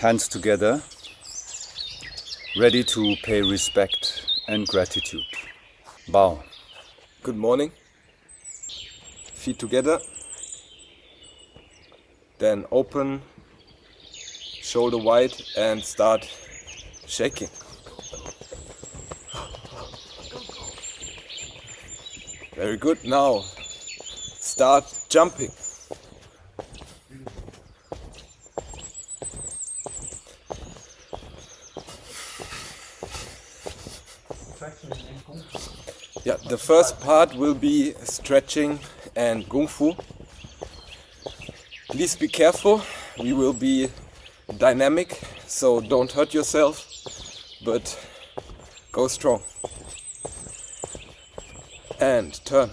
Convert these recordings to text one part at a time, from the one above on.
hands together, ready to pay respect and gratitude. Bow. Good morning. Feet together. Then open, shoulder wide, and start shaking. Very good. Now start jumping. Yeah, the first part will be stretching and Kung Fu. Please be careful. We will be dynamic, so don't hurt yourself, but go strong. And turn.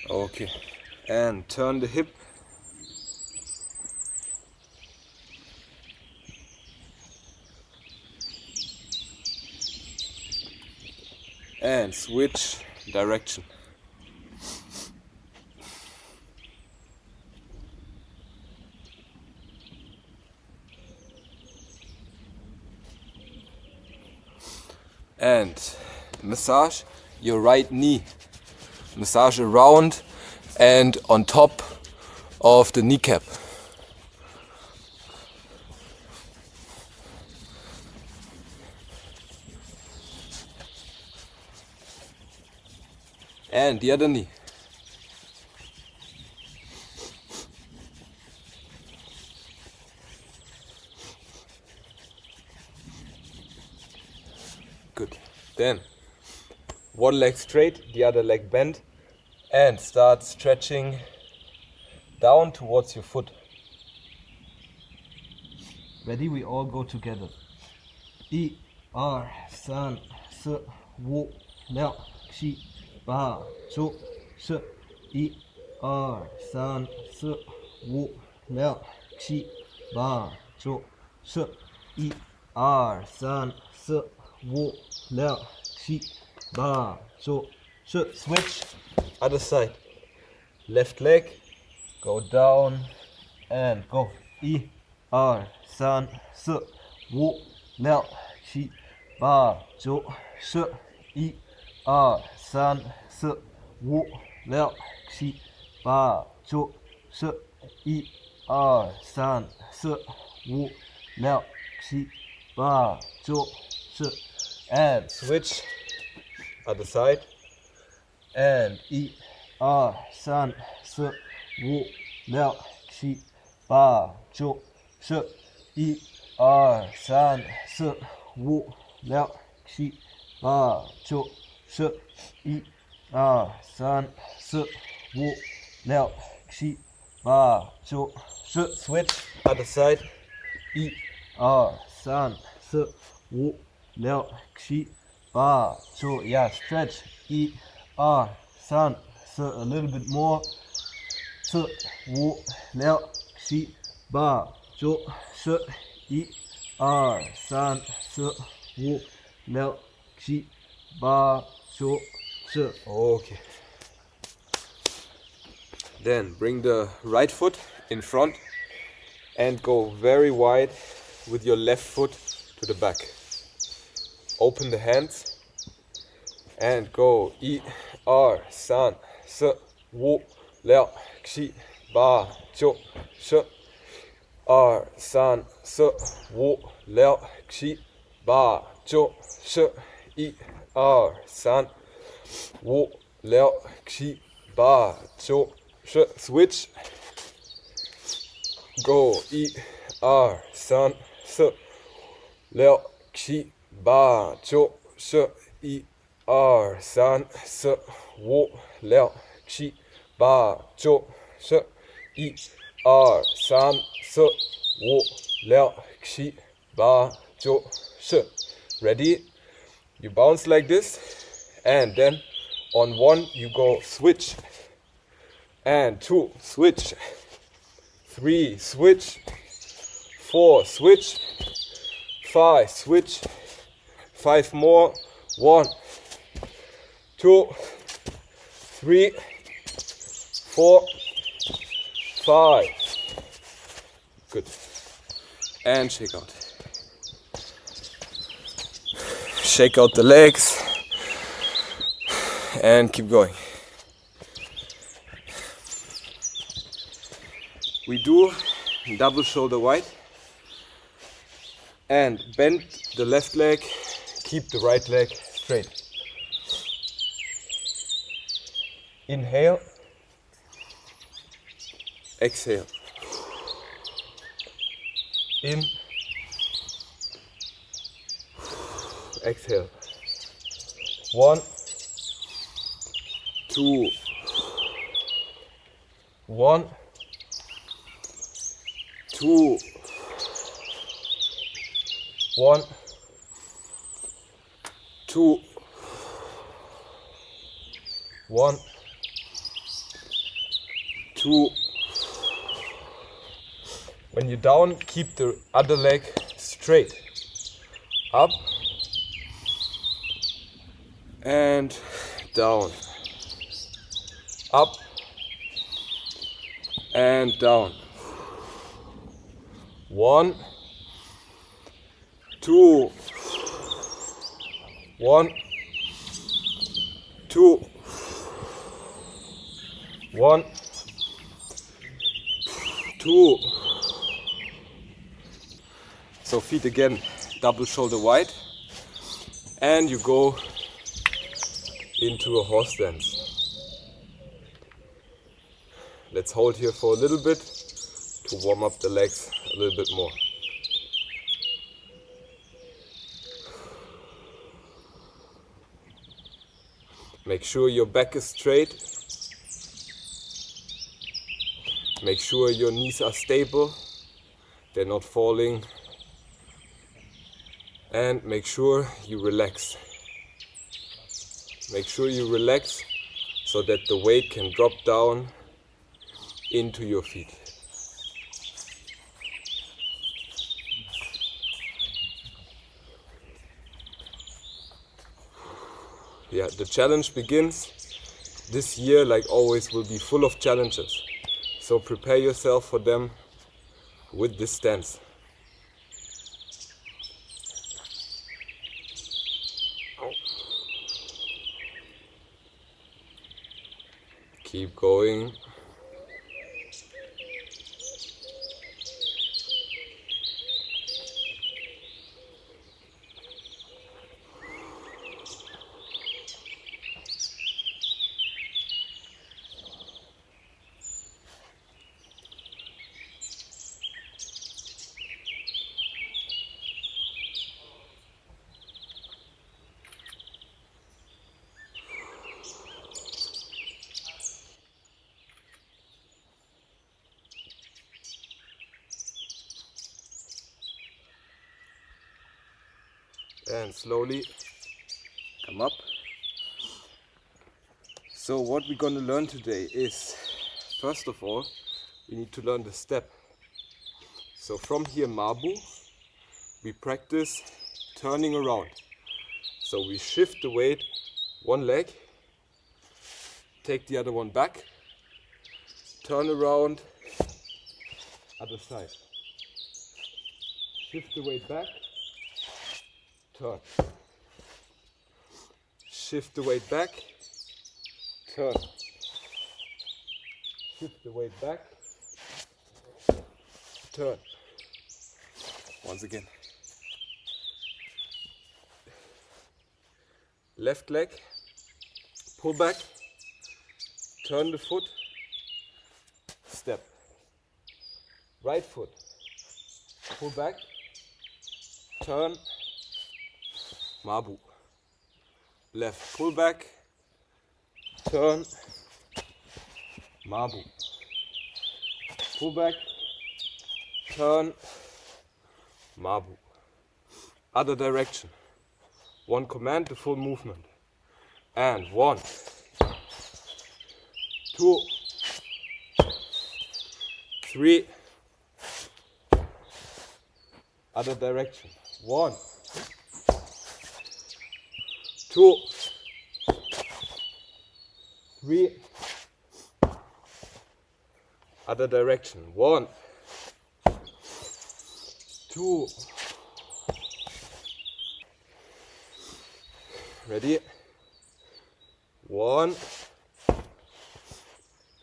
Okay, and turn the hip. And switch direction. And massage your right knee. Massage around and on top of the kneecap. And the other knee. Good. Then one leg straight, the other leg bent, and start stretching down towards your foot. Ready? We all go together. 1、2、3、4、5、6、7、8、9、10。1、2、3、4、5、6、7、8、9、10。1、2、3、4、5、6、7、8、9、10. Switch. Other side. Left leg. Go down and go. 1、2、3、4、5、6、7、8、9、10。1、2、3、4、5、6、7、8、9、10。1、2、3、4、5、6、7、8、9、10. And switch. Other side. And 1、2、3、4、5、6、7、8、9、10。1、2、3、4、5、6、7、8、9、10。1、2、3、4、5、6、7、8、9、10. Switch. Other side. 1、2、3、4、5、6、7、8、9. Yeah, stretch. 1、2、3、4. A little bit more. 4、5、6、7、8、9、10。1、2、3、4、5、6、7、8、9、10. Okay. Then bring the right foot in front and go very wide with your left foot to the back. Open the hands and go 1、2、3、4、5、6、7、8、9、10。2、3、4、5、6、7、8、9、10。1、2、3、5、6、7、8、9、10. Switch. Go 1、2、3、4、6、7、8、9、10。1、2、3、4、5、6、7、8、9、10。1、2、3、4、5、6、7、8、9、10. Ready? You bounce like this, and then on 1 you go switch, and 2 switch, 3, switch, 4, switch, 5, switch, 5 more, 1, 2, 3, 4, 5. Good. And shake out. Shake out the legs and keep going. We do double shoulder wide and bend the left leg, keep the right leg straight. Inhale, exhale. In, exhale. 1, 2, 1, 2, 1, 2, 1, 2. When you're down, keep the other leg straight. Up and down. Up and down. 1, 2, 1, 2, 1, 2. So feet again, double shoulder wide, and you go into a horse stance. Let's hold here for a little bit to warm up the legs a little bit more. Make sure your back is straight. Make sure your knees are stable, they're not falling. And make sure you relax. Make sure you relax so that the weight can drop down into your feet. Yeah, the challenge begins. This year, like always, will be full of challenges. So prepare yourself for them with this stance. Keep going. And slowly come up. So what we're going to learn today is, first of all, we need to learn the step. So from here, Mabu, we practice turning around. So we shift the weight, one leg, take the other one back, turn around, other side. Shift the weight back, turn. Shift the weight back, turn. Shift the weight back, turn. Once again. Left leg, pull back, turn the foot, step. Right foot, pull back, turn, Mabu. Left, pull back, turn, Mabu. Pull back, turn, Mabu. Other direction. One command, the full movement. And 1, 2, 3, Other direction. 1, 2, 3. Other direction. 1, 2. Ready? 1,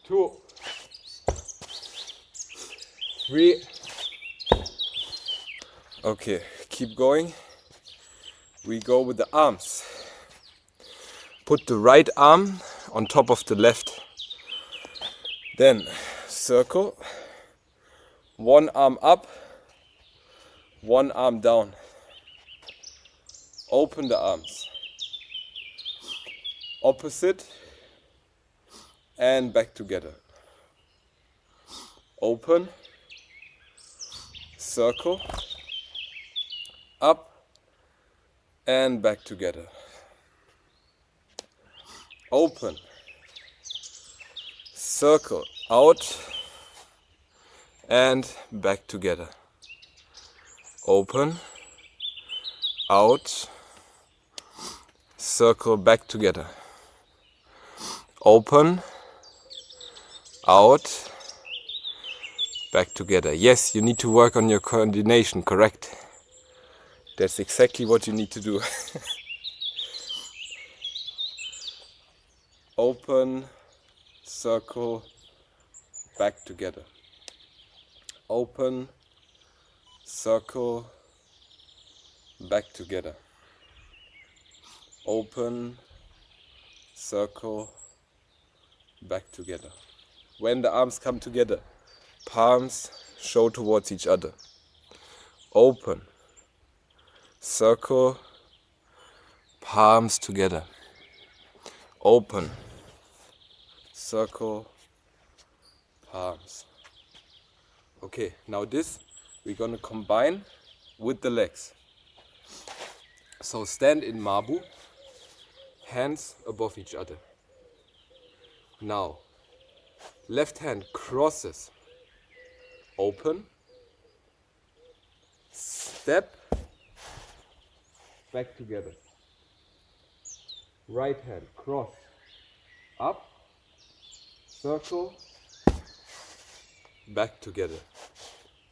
2, 3. Okay, keep going. We go with the arms. Put the right arm on top of the left. Then circle. One arm up, one arm down. Open the arms. Opposite and back together. Open, circle, up and back together. Open, circle, out and back together. Open, out, circle, back together. Open, out, back together. Yes, you need to work on your coordination, correct? That's exactly what you need to do. Open, circle, back together. Open, circle, back together. Open, circle, back together. When the arms come together, palms show towards each other. Open, circle, palms together. Open, circle, palms. Okay, now this we're gonna combine with the legs. So stand in Mabu, hands above each other. Now, left hand crosses, open, step, back together. Right hand cross, up, circle, back together.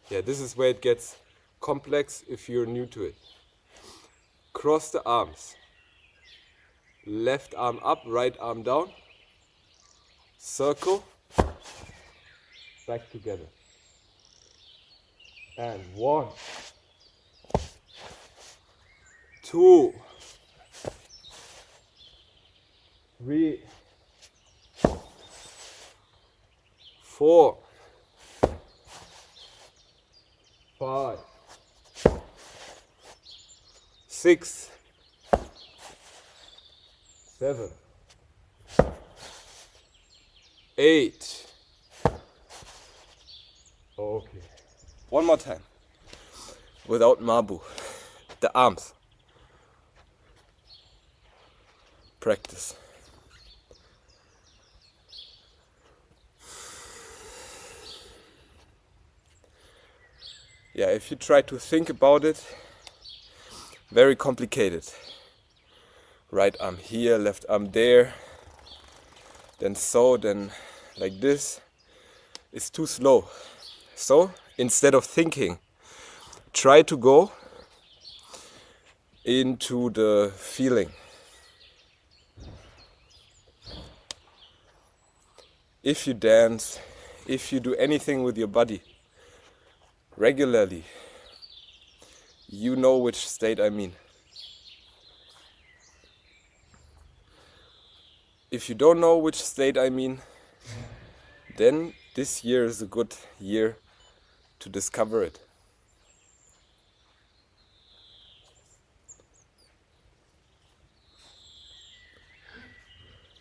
Yeah, this is where it gets complex if you're new to it. Cross the arms. Left arm up, right arm down. Circle, back together. And 1, 2, 3, 4, 5, 6, 7, 8. Okay. One more time. Without Mabu. The arms. Practice. Yeah, if you try to think about it, very complicated. Right arm here, left arm there, then like this. It's too slow. So instead of thinking, try to go into the feeling. If you dance, if you do anything with your body regularly, you know which state I mean. If you don't know which state I mean, then this year is a good year to discover it.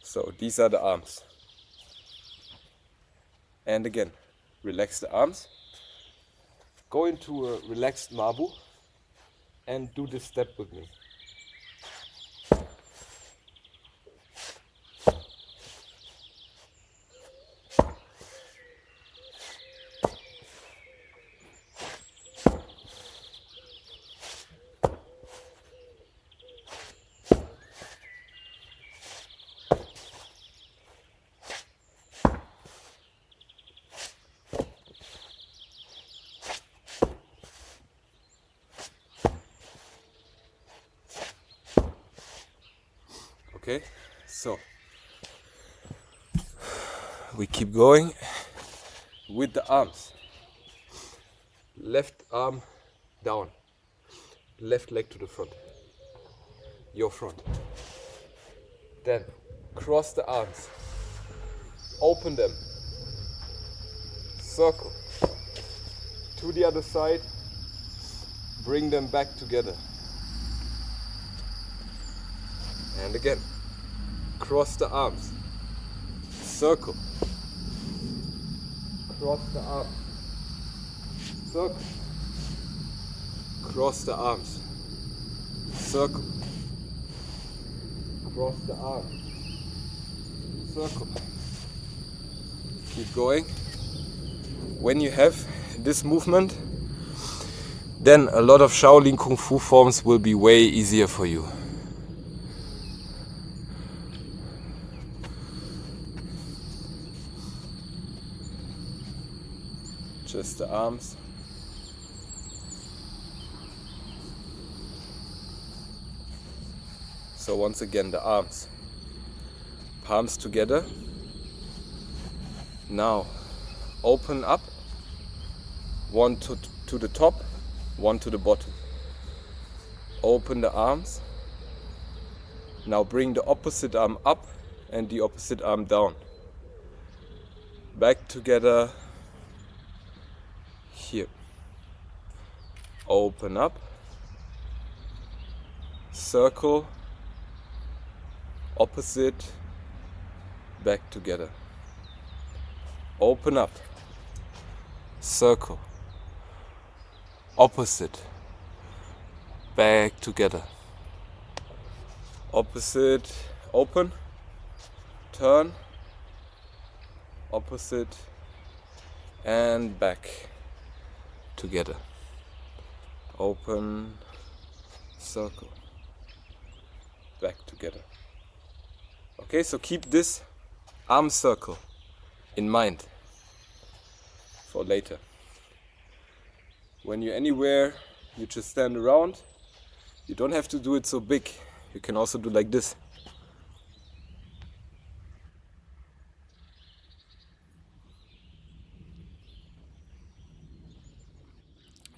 So these are the arms. And again, relax the arms. Go into a relaxed Mabu and do this step with me. Okay, so we keep going with the arms. Left arm down, left leg to the front, your front. Then cross the arms, open them, circle to the other side, bring them back together. And again, cross the arms, circle, cross the arms, circle, cross the arms, circle, cross the arms, circle. Keep going. When you have this movement, then a lot of Shaolin Kung Fu forms will be way easier for you. Just the arms. So once again, the arms. Palms together. Now open up. One to the top, one to the bottom. Open the arms. Now bring the opposite arm up and the opposite arm down. Back together. Here. Open up. Circle. Opposite. Back together. Open up. Circle. Opposite. Back together. Opposite. Open. Turn. Opposite. And back together. Open. Circle. Back together. Okay, so keep this arm circle in mind for later. When you're anywhere, you just stand around. You don't have to do it so big. You can also do like this.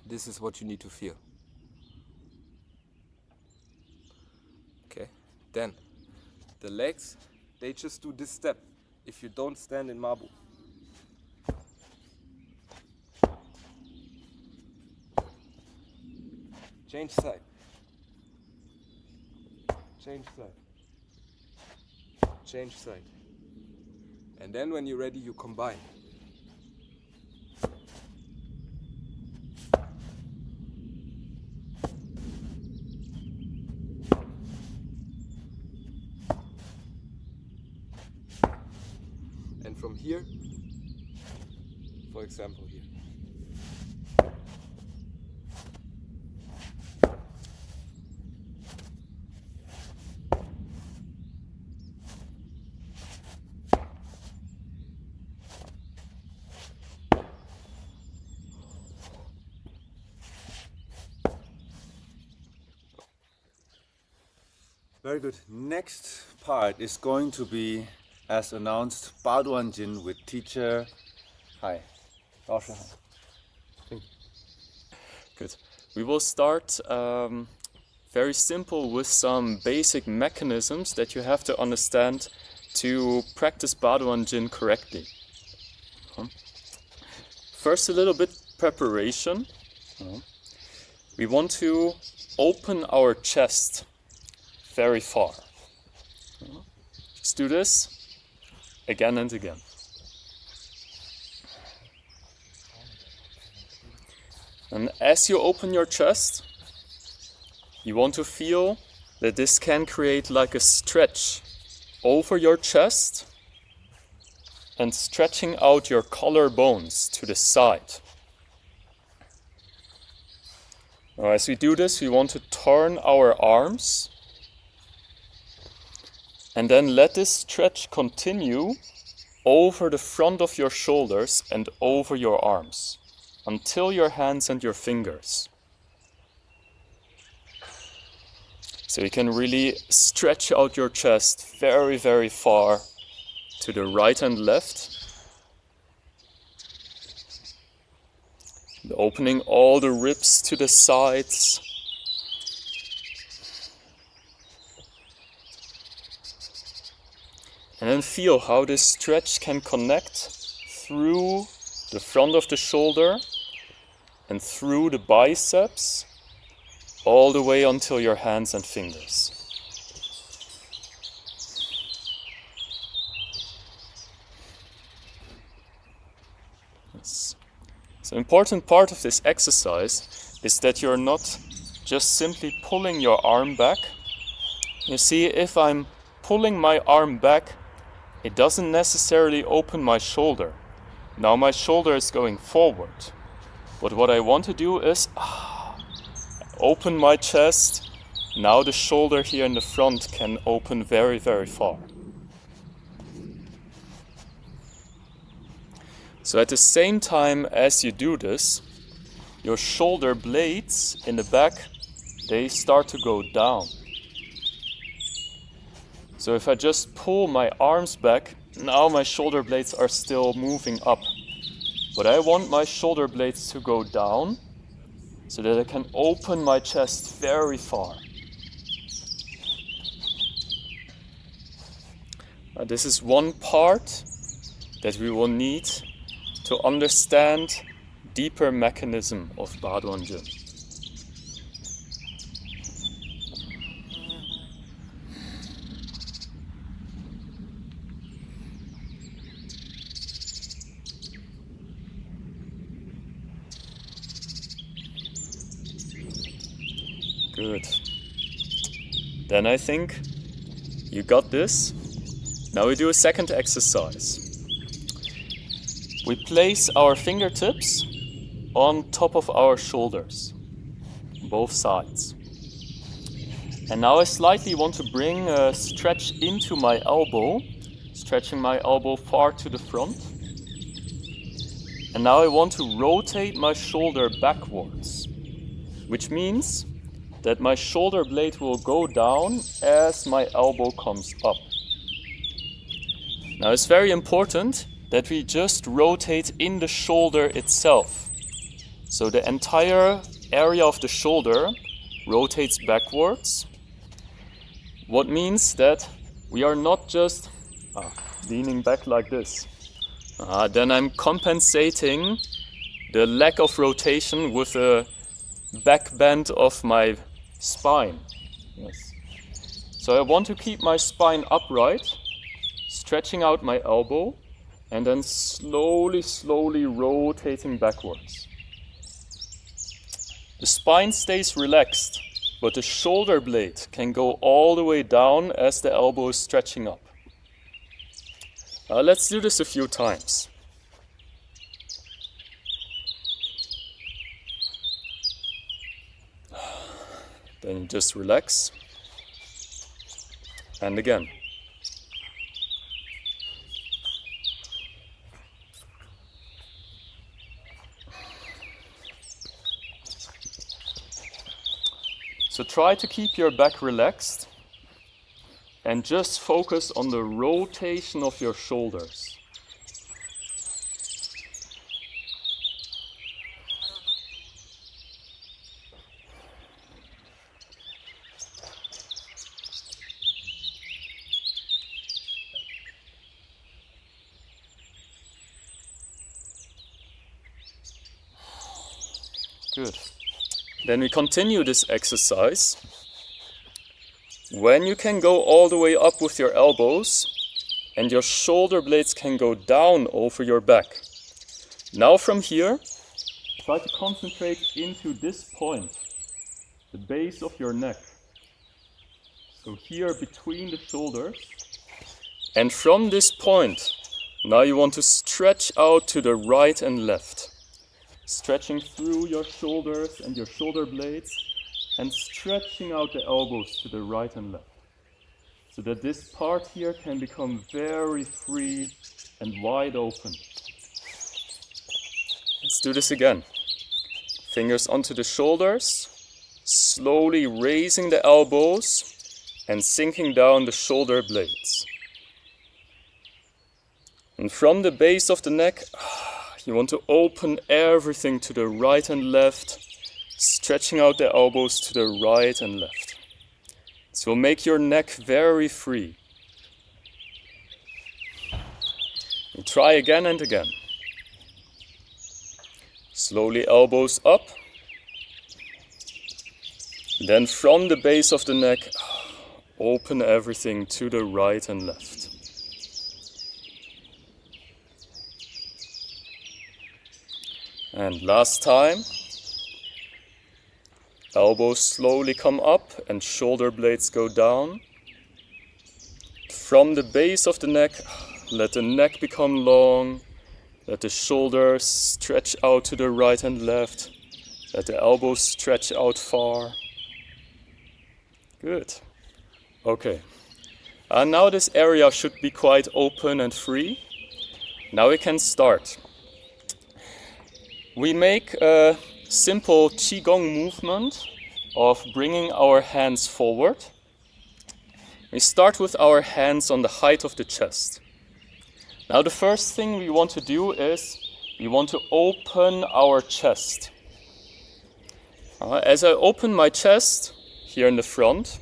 This is what you need to feel. Okay, then the legs, they just do this step if you don't stand in Mabu. Change side. Change side. Change side. And then when you're ready, you combine. And from here, for example, here. Very good. Next part is going to be, as announced, Duàn Jǐn with teacher Hai. Thank you. Good. We will start very simple with some basic mechanisms that you have to understand to practice Duàn Jǐn correctly. First, a little bit preparation. We want to open our chest very far. Just do this again and again. And as you open your chest, you want to feel that this can create like a stretch over your chest and stretching out your collarbones to the side. Now, as we do this, we want to turn our arms and then let this stretch continue over the front of your shoulders and over your arms until your hands and your fingers. So you can really stretch out your chest very, very far to the right and left. And opening all the ribs to the sides. And then feel how this stretch can connect through the front of the shoulder and through the biceps, all the way until your hands and fingers. Yes. So an important part of this exercise is that you're not just simply pulling your arm back. You see, if I'm pulling my arm back, it doesn't necessarily open my shoulder. Now my shoulder is going forward. But what I want to do is open my chest. Now the shoulder here in the front can open very, very far. So at the same time as you do this, your shoulder blades in the back, they start to go down. So if I just pull my arms back, now my shoulder blades are still moving up. But I want my shoulder blades to go down so that I can open my chest very far. This is one part that we will need to understand deeper mechanism of Duàn Jǐn. Good. Then I think you got this. Now we do a second exercise. We place our fingertips on top of our shoulders, both sides. And now I slightly want to bring a stretch into my elbow, stretching my elbow far to the front. And now I want to rotate my shoulder backwards, which means that my shoulder blade will go down as my elbow comes up. Now it's very important that we just rotate in the shoulder itself. So the entire area of the shoulder rotates backwards. What means that we are not just leaning back like this. Then I'm compensating the lack of rotation with a back bend of my spine. Yes. So I want to keep my spine upright, stretching out my elbow, and then slowly rotating backwards. The spine stays relaxed, but the shoulder blade can go all the way down as the elbow is stretching up. Let's do this a few times. Then you just relax. And again. So try to keep your back relaxed and just focus on the rotation of your shoulders. Good. Then we continue this exercise. When you can go all the way up with your elbows and your shoulder blades can go down over your back. Now from here, try to concentrate into this point, the base of your neck. So here between the shoulders. And from this point, now you want to stretch out to the right and left. Stretching through your shoulders and your shoulder blades and stretching out the elbows to the right and left. So that this part here can become very free and wide open. Let's do this again. Fingers onto the shoulders, slowly raising the elbows and sinking down the shoulder blades. And from the base of the neck, you want to open everything to the right and left, stretching out the elbows to the right and left. So make your neck very free. And try again and again. Slowly elbows up. Then from the base of the neck, open everything to the right and left. And last time. Elbows slowly come up and shoulder blades go down. From the base of the neck, let the neck become long. Let the shoulders stretch out to the right and left. Let the elbows stretch out far. Good. Okay. And now this area should be quite open and free. Now we can start. We make a simple Qigong movement of bringing our hands forward. We start with our hands on the height of the chest. Now the first thing we want to do is we want to open our chest. As I open my chest here in the front,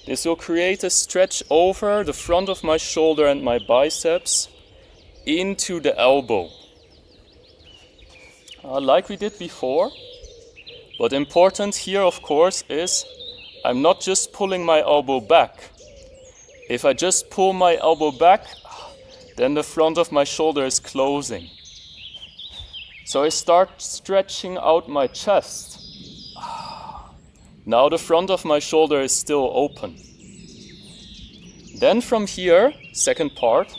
this will create a stretch over the front of my shoulder and my biceps into the elbow. Like we did before. But important here, of course, is I'm not just pulling my elbow back. If I just pull my elbow back, then the front of my shoulder is closing. So I start stretching out my chest. Now the front of my shoulder is still open. Then from here, second part,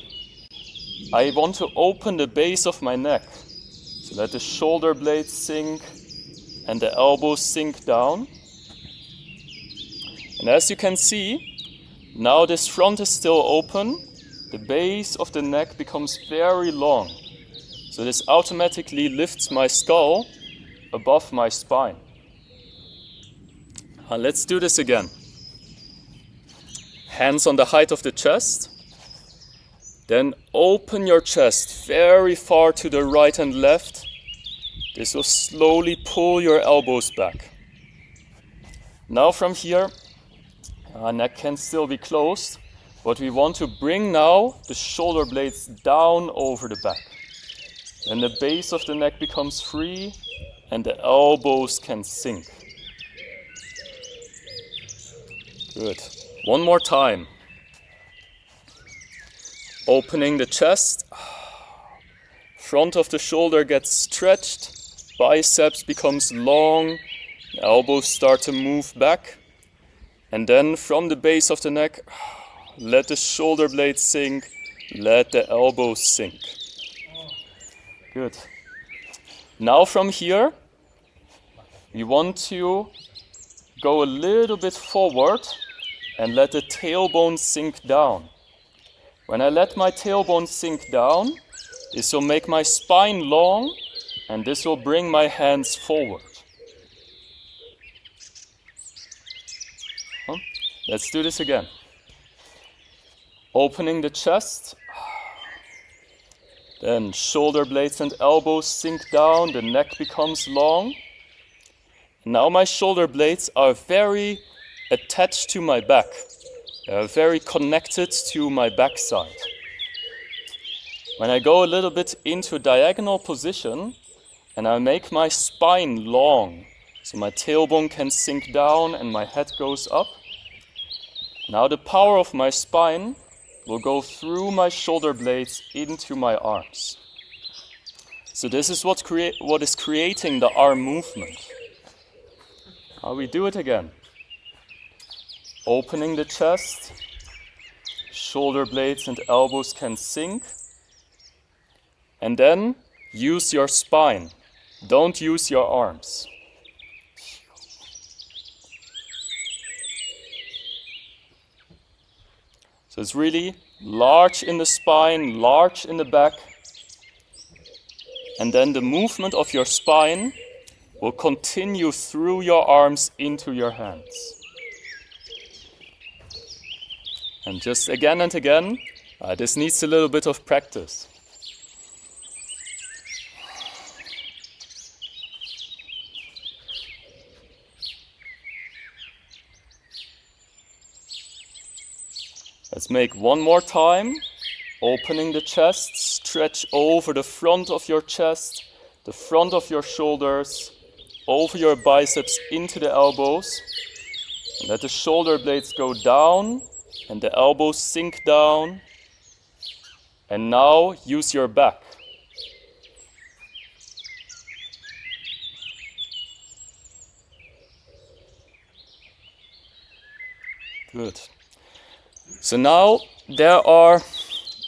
I want to open the base of my neck. So let the shoulder blades sink and the elbows sink down. And as you can see, now this front is still open. The base of the neck becomes very long. So this automatically lifts my skull above my spine. Let's do this again. Hands on the height of the chest. Then open your chest very far to the right and left. This will slowly pull your elbows back. Now from here, neck can still be closed, but we want to bring now the shoulder blades down over the back. Then the base of the neck becomes free and the elbows can sink. Good. One more time. Opening the chest. Front of the shoulder gets stretched. Biceps becomes long. Elbows start to move back. And then from the base of the neck, let the shoulder blades sink. Let the elbows sink. Good. Now from here, we want to go a little bit forward and let the tailbone sink down. When I let my tailbone sink down, this will make my spine long and this will bring my hands forward. Let's do this again. Opening the chest. Then shoulder blades and elbows sink down, the neck becomes long. Now my shoulder blades are very attached to my back. They are very connected to my backside. When I go a little bit into diagonal position and I make my spine long, so my tailbone can sink down and my head goes up. Now the power of my spine will go through my shoulder blades into my arms. So this is what is creating the arm movement. Now we do it again. Opening the chest, shoulder blades and elbows can sink. And then use your spine. Don't use your arms. So it's really large in the spine, large in the back. And then the movement of your spine will continue through your arms into your hands. And just again and again, this needs a little bit of practice. Let's make one more time. Opening the chest, stretch over the front of your chest, the front of your shoulders, over your biceps into the elbows. And let the shoulder blades go down and the elbows sink down. And now use your back. Good. So now there are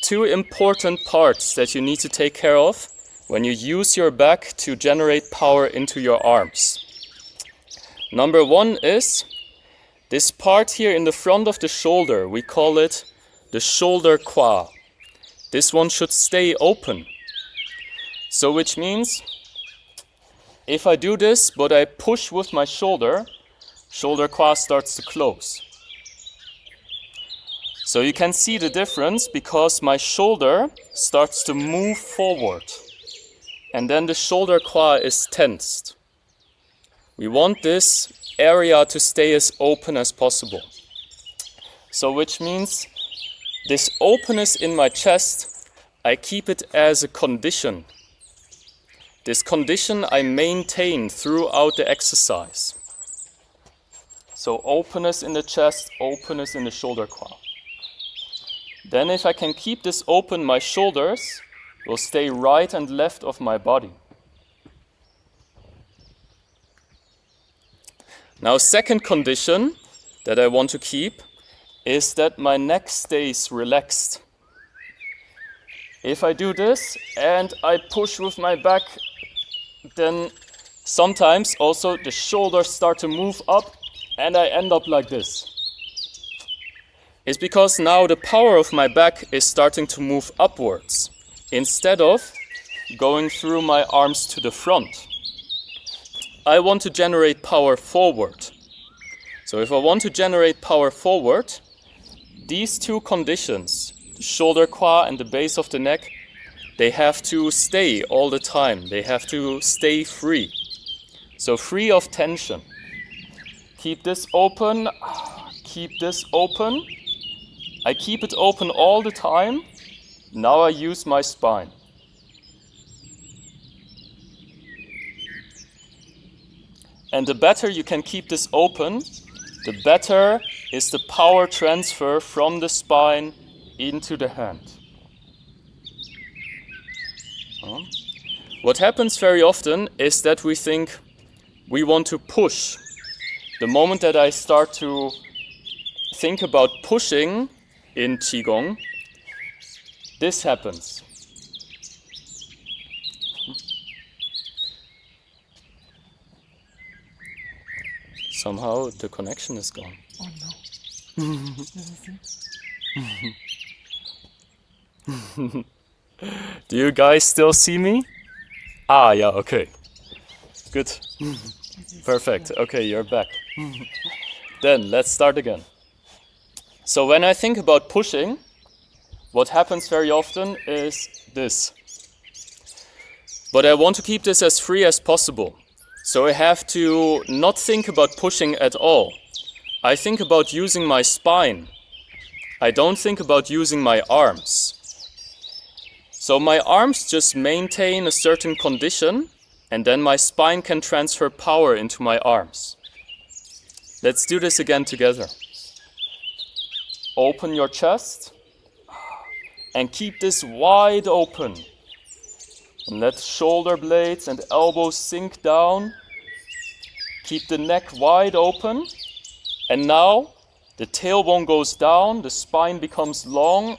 two important parts that you need to take care of when you use your back to generate power into your arms. Number one is this part here in the front of the shoulder. We call it the shoulder qua. This one should stay open. So which means if I do this but I push with my shoulder, shoulder qua starts to close. So you can see the difference because my shoulder starts to move forward and then the shoulder qua is tensed. We want this area to stay as open as possible. So which means this openness in my chest, I keep it as a condition. This condition I maintain throughout the exercise. So openness in the chest, openness in the shoulder qua. Then if I can keep this open, my shoulders will stay right and left of my body. Now, second condition that I want to keep is that my neck stays relaxed. If I do this and I push with my back, then sometimes also the shoulders start to move up and I end up like this. It's because now the power of my back is starting to move upwards instead of going through my arms to the front. I want to generate power forward. So if I want to generate power forward, these two conditions, the shoulder qua and the base of the neck, they have to stay all the time. They have to stay free. So free of tension. Keep this open, keep this open. I keep it open all the time. Now I use my spine. And the better you can keep this open, the better is the power transfer from the spine into the hand. What happens very often is that we think we want to push. The moment that I start to think about pushing in Qigong, this happens. Somehow the connection is gone. Oh no. Do you guys still see me? Ah, yeah, okay. Good. Perfect. Okay, you're back. Then let's start again. So when I think about pushing, what happens very often is this. But I want to keep this as free as possible. So I have to not think about pushing at all. I think about using my spine. I don't think about using my arms. So my arms just maintain a certain condition, and then my spine can transfer power into my arms. Let's do this again together. Open your chest and keep this wide open. And let shoulder blades and elbows sink down. Keep the neck wide open. And now the tailbone goes down, the spine becomes long.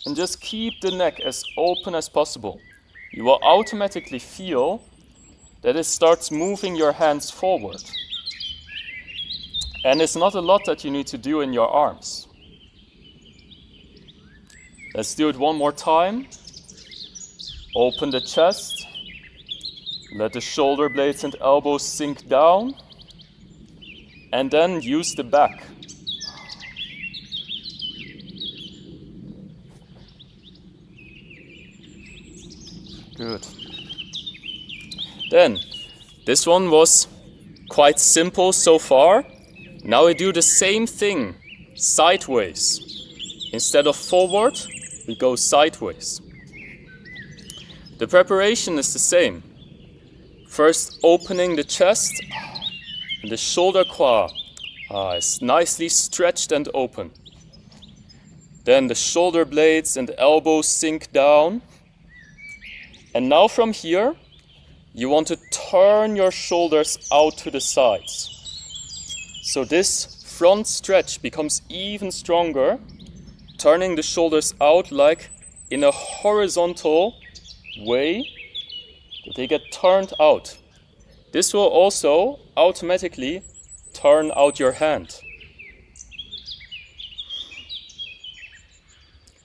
And just keep the neck as open as possible. You will automatically feel that it starts moving your hands forward. And it's not a lot that you need to do in your arms. Let's do it one more time. Open the chest. Let the shoulder blades and elbows sink down. And then use the back. Good. Then, this one was quite simple so far. Now we do the same thing sideways. Instead of forward, we go sideways. The preparation is the same. First, opening the chest, and the shoulder qua is nicely stretched and open. Then the shoulder blades and elbows sink down. And now from here, you want to turn your shoulders out to the sides. So this front stretch becomes even stronger, turning the shoulders out like in a horizontal way that they get turned out. This will also automatically turn out your hand.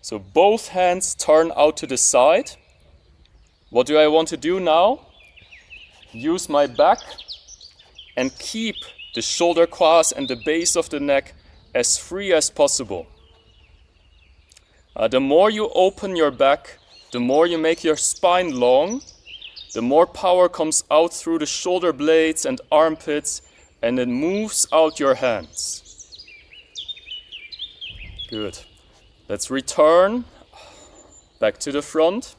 So both hands turn out to the side. What do I want to do now? Use my back and keep the shoulder quads and the base of the neck as free as possible. The more you open your back, the more you make your spine long, the more power comes out through the shoulder blades and armpits, and it moves out your hands. Good. Let's return back to the front.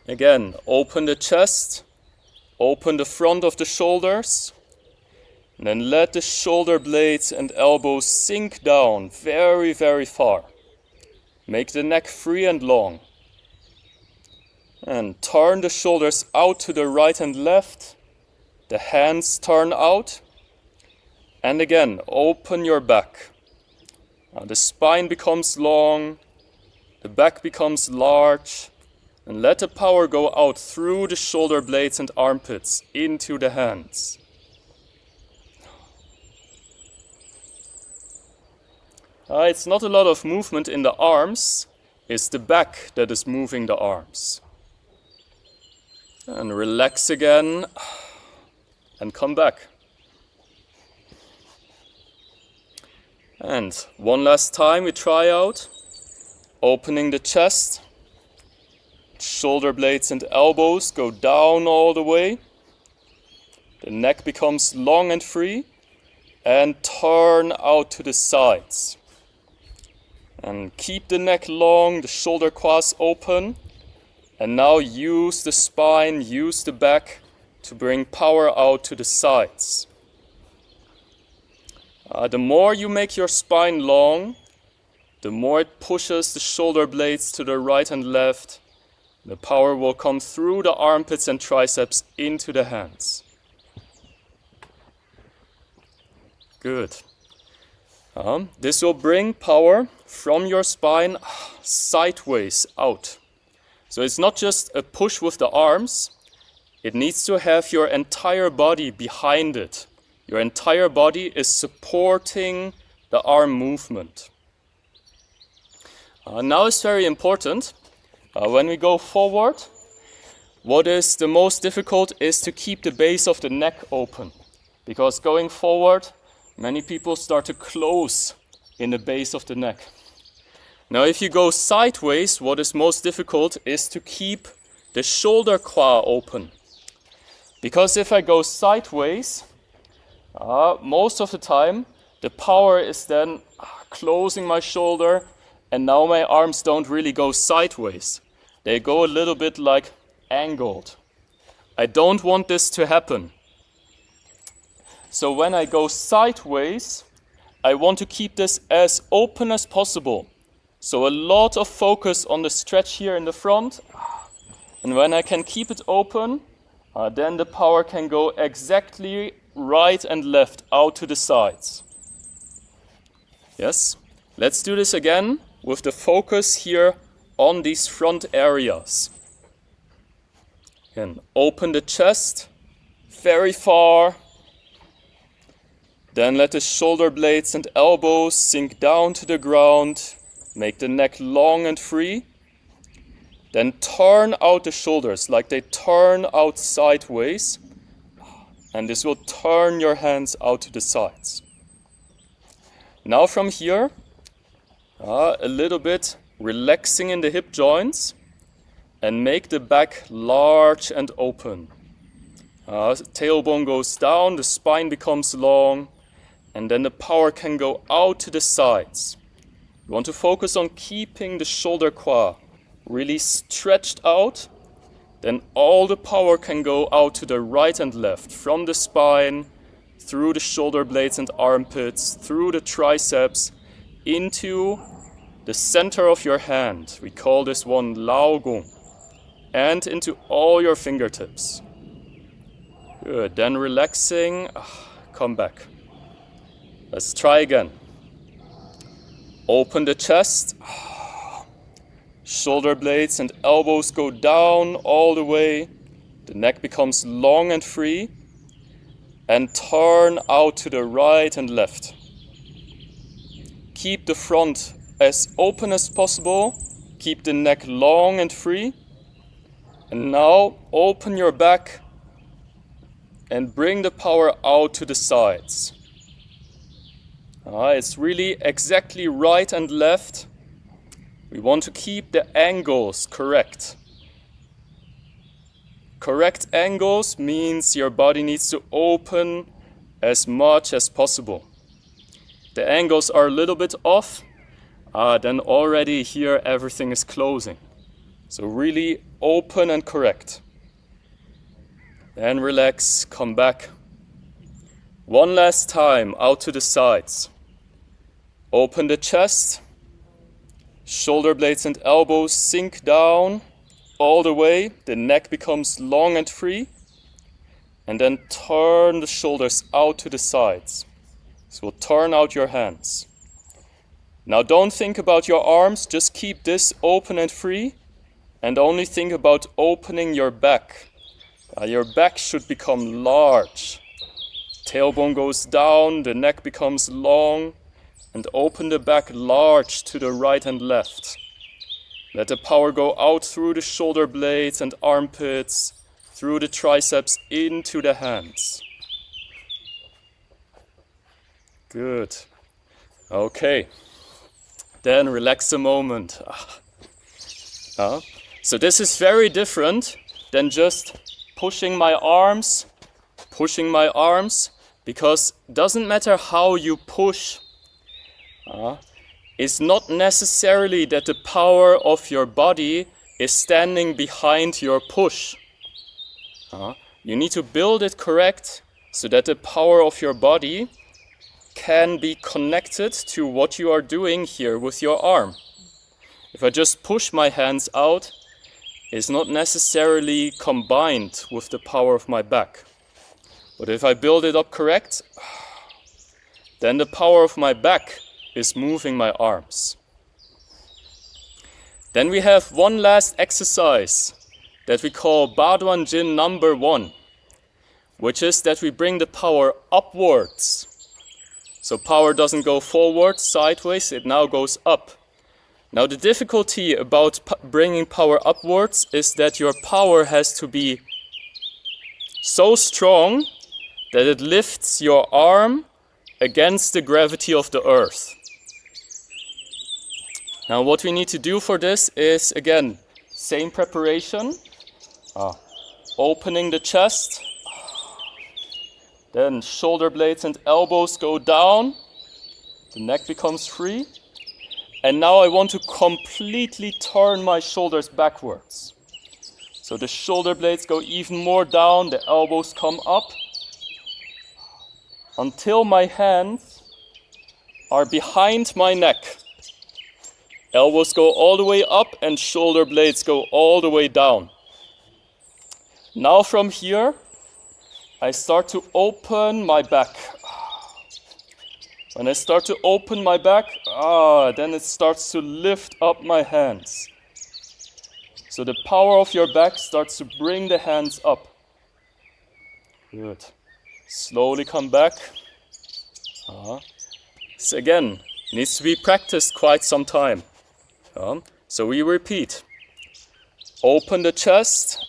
Again, open the chest, open the front of the shoulders, and then let the shoulder blades and elbows sink down very, very far. Make the neck free and long. And turn the shoulders out to the right and left. The hands turn out. And again, open your back. The spine becomes long, the back becomes large, and let the power go out through the shoulder blades and armpits into the hands. It's not a lot of movement in the arms, it's the back that is moving the arms. And relax again, and come back. And one last time we try out, opening the chest, shoulder blades and elbows go down all the way, the neck becomes long and free, and turn out to the sides. And keep the neck long, the shoulder quads open, and now use the spine, use the back to bring power out to the sides. The more you make your spine long, the more it pushes the shoulder blades to the right and left. The power will come through the armpits and triceps into the hands. Good. This will bring power from your spine sideways out. So it's not just a push with the arms, it needs to have your entire body behind it. Your entire body is supporting the arm movement. Now it's very important, when we go forward, what is the most difficult is to keep the base of the neck open. Because going forward, many people start to close in the base of the neck. Now if you go sideways, what is most difficult is to keep the shoulder qua open. Because if I go sideways, most of the time the power is then closing my shoulder, and now my arms don't really go sideways. They go a little bit like angled. I don't want this to happen. So when I go sideways, I want to keep this as open as possible. So a lot of focus on the stretch here in the front. And when I can keep it open, then the power can go exactly right and left out to the sides. Yes, let's do this again with the focus here on these front areas. Again, open the chest very far. Then let the shoulder blades and elbows sink down to the ground. Make the neck long and free. Then turn out the shoulders like they turn out sideways. And this will turn your hands out to the sides. Now from here, a little bit relaxing in the hip joints and make the back large and open. Tailbone goes down, the spine becomes long, and then the power can go out to the sides. You want to focus on keeping the shoulder qua really stretched out. Then all the power can go out to the right and left, from the spine, through the shoulder blades and armpits, through the triceps, into the center of your hand. We call this one Lao Gong. And into all your fingertips. Good, then relaxing, come back. Let's try again. Open the chest. Shoulder blades and elbows go down all the way. The neck becomes long and free. And turn out to the right and left. Keep the front as open as possible. Keep the neck long and free. And now open your back and bring the power out to the sides. It's really exactly right and left. We want to keep the angles correct. Correct angles means your body needs to open as much as possible. The angles are a little bit off, then already here everything is closing. So really open and correct. Then relax, come back. One last time, out to the sides. Open the chest. Shoulder blades and elbows sink down all the way. The neck becomes long and free. And then turn the shoulders out to the sides. So turn out your hands. Now don't think about your arms, just keep this open and free. And only think about opening your back. Your back should become large. Tailbone goes down, the neck becomes long, and open the back large to the right and left. Let the power go out through the shoulder blades and armpits, through the triceps into the hands. Good. Okay. Then relax a moment. So this is very different than just pushing my arms, because it doesn't matter how you push. It's not necessarily that the power of your body is standing behind your push. You need to build it correct so that the power of your body can be connected to what you are doing here with your arm. If I just push my hands out, it's not necessarily combined with the power of my back. But if I build it up correct, then the power of my back is moving my arms. Then we have one last exercise that we call Duàn Jǐn number 1, which is that we bring the power upwards. So power doesn't go forward, sideways, it now goes up. Now the difficulty about bringing power upwards is that your power has to be so strong that it lifts your arm against the gravity of the earth. Now what we need to do for this is, again, same preparation. Opening the chest. Then shoulder blades and elbows go down. The neck becomes free. And now I want to completely turn my shoulders backwards. So the shoulder blades go even more down, the elbows come up, until my hands are behind my neck. Elbows go all the way up and shoulder blades go all the way down. Now from here, I start to open my back. When I start to open my back, then it starts to lift up my hands. So the power of your back starts to bring the hands up. Good. Slowly come back. This again needs to be practiced quite some time. So we repeat. Open the chest,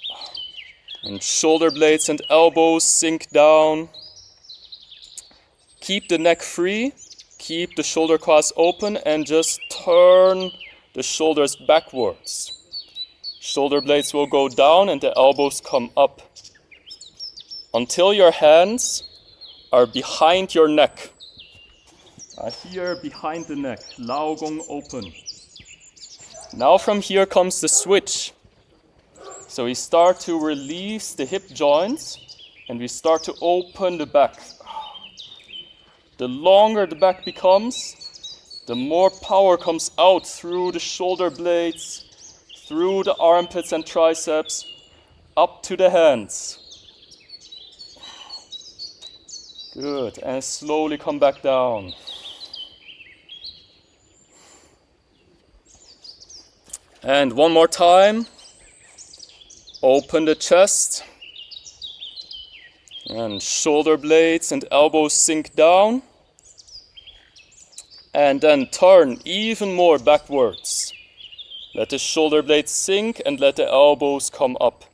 and shoulder blades and elbows sink down. Keep the neck free, keep the shoulder quads open, and just turn the shoulders backwards. Shoulder blades will go down and the elbows come up until your hands are behind your neck. Here behind the neck, Lao Gong open. Now from here comes the switch. So we start to release the hip joints and we start to open the back. The longer the back becomes, the more power comes out through the shoulder blades, through the armpits and triceps, up to the hands. Good, and slowly come back down. And one more time. Open the chest. And shoulder blades and elbows sink down. And then turn even more backwards. Let the shoulder blades sink and let the elbows come up.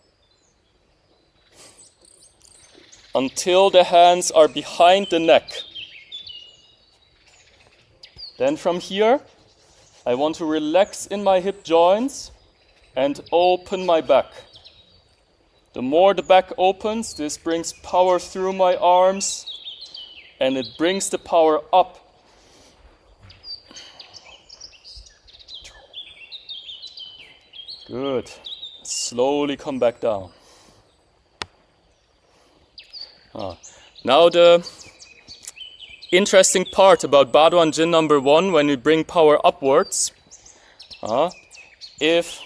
Until the hands are behind the neck. Then from here, I want to relax in my hip joints and open my back. The more the back opens, this brings power through my arms and it brings the power up. Good. Slowly come back down. Now the interesting part about Duàn Jǐn number 1, when we bring power upwards, if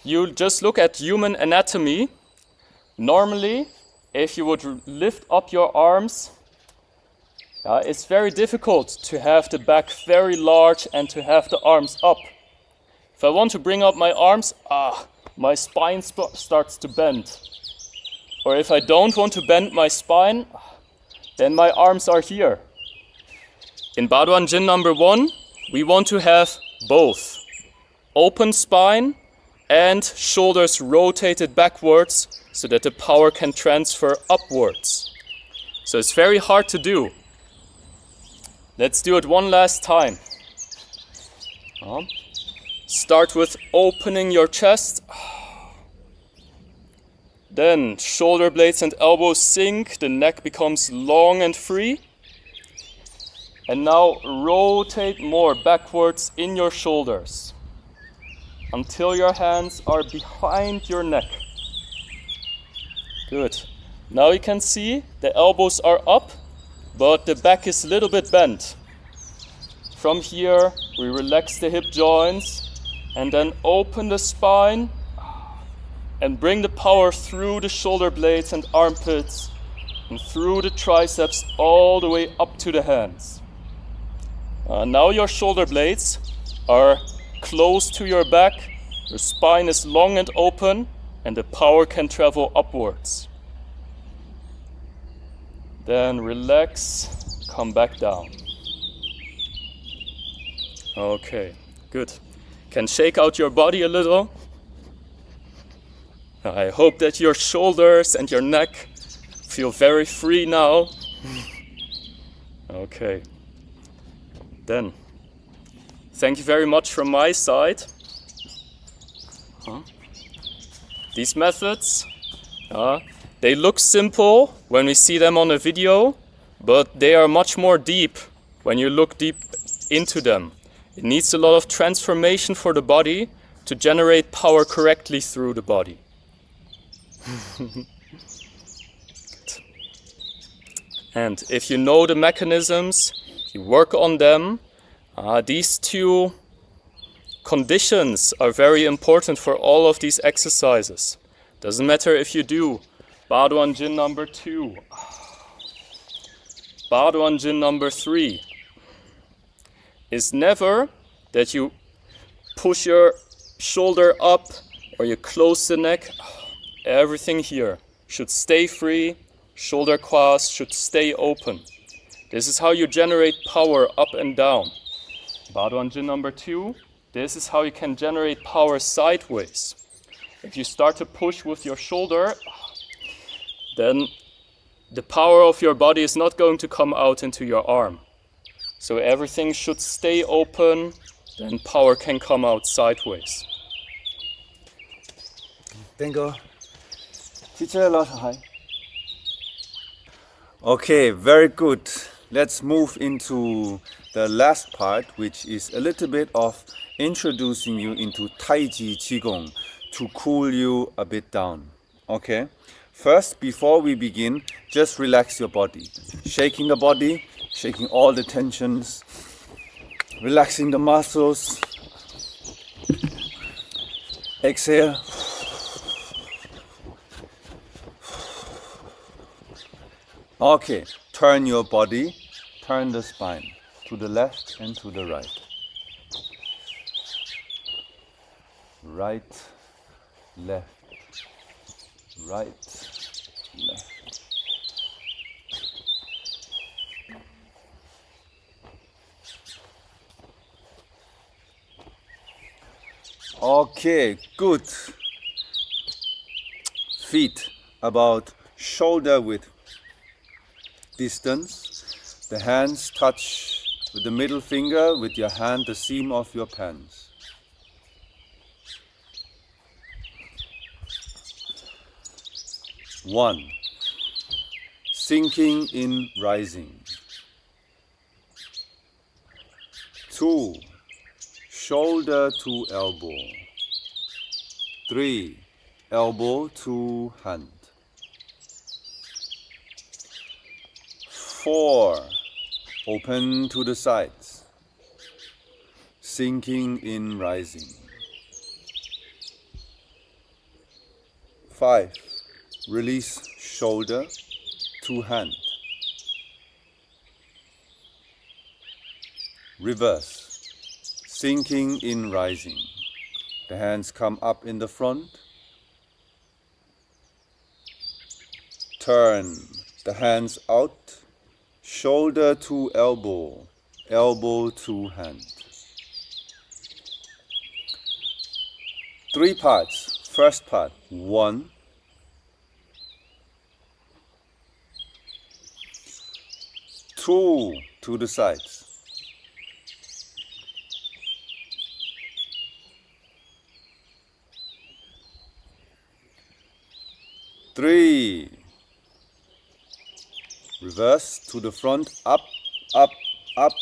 you just look at human anatomy, normally if you would lift up your arms, it's very difficult to have the back very large and to have the arms up. If I want to bring up my arms, my spine starts to bend. Or if I don't want to bend my spine, then my arms are here. In Duàn Jǐn number 1, we want to have both. Open spine and shoulders rotated backwards so that the power can transfer upwards. So it's very hard to do. Let's do it one last time. Start with opening your chest. Then shoulder blades and elbows sink, the neck becomes long and free. And now rotate more backwards in your shoulders until your hands are behind your neck. Good. Now you can see the elbows are up, but the back is a little bit bent. From here, we relax the hip joints and then open the spine and bring the power through the shoulder blades and armpits and through the triceps all the way up to the hands. Now your shoulder blades are close to your back, your spine is long and open, and the power can travel upwards. Then relax, come back down. Okay, good. Can shake out your body a little. I hope that your shoulders and your neck feel very free now. Okay. Then, thank you very much from my side. These methods, they look simple when we see them on a video, but they are much more deep when you look deep into them. It needs a lot of transformation for the body to generate power correctly through the body. And if you know the mechanisms, you work on them, these two conditions are very important for all of these exercises. Doesn't matter if you do Duàn Jǐn number 2, Duàn Jǐn number 3. It's never that you push your shoulder up or you close the neck. Everything here should stay free, shoulder quads should stay open. This is how you generate power up and down. Duàn Jǐn number 2, This is how you can generate power sideways. If you start to push with your shoulder, then the power of your body is not going to come out into your arm. So everything should stay open, then power can come out sideways. Thank you. Teacher, hi. Okay, very good. Let's move into the last part, which is a little bit of introducing you into Taiji Qigong to cool you a bit down. Okay? First, before we begin, just relax your body. Shaking the body, shaking all the tensions, relaxing the muscles. Exhale. Okay, turn your body, turn the spine to the left and to the right. Right, left, right, left. Okay, good. Feet about shoulder width distance. The hands touch with the middle finger, with your hand the seam of your pants. One, sinking in rising. Two, shoulder to elbow. Three, elbow to hand. 4, open to the sides, sinking in rising. 5, release shoulder to hand. Reverse, sinking in rising. The hands come up in the front. Turn the hands out. Shoulder to elbow, elbow to hand. 3 parts. First part, 1. 2 to the sides. 3. Reverse to the front, up, up, up.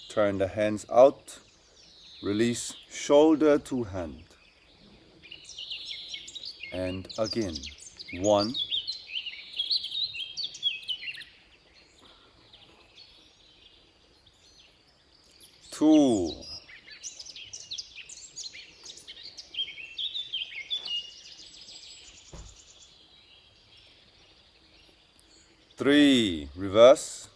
Turn the hands out. Release shoulder to hand. And again. 1. 2. 3. Reverse.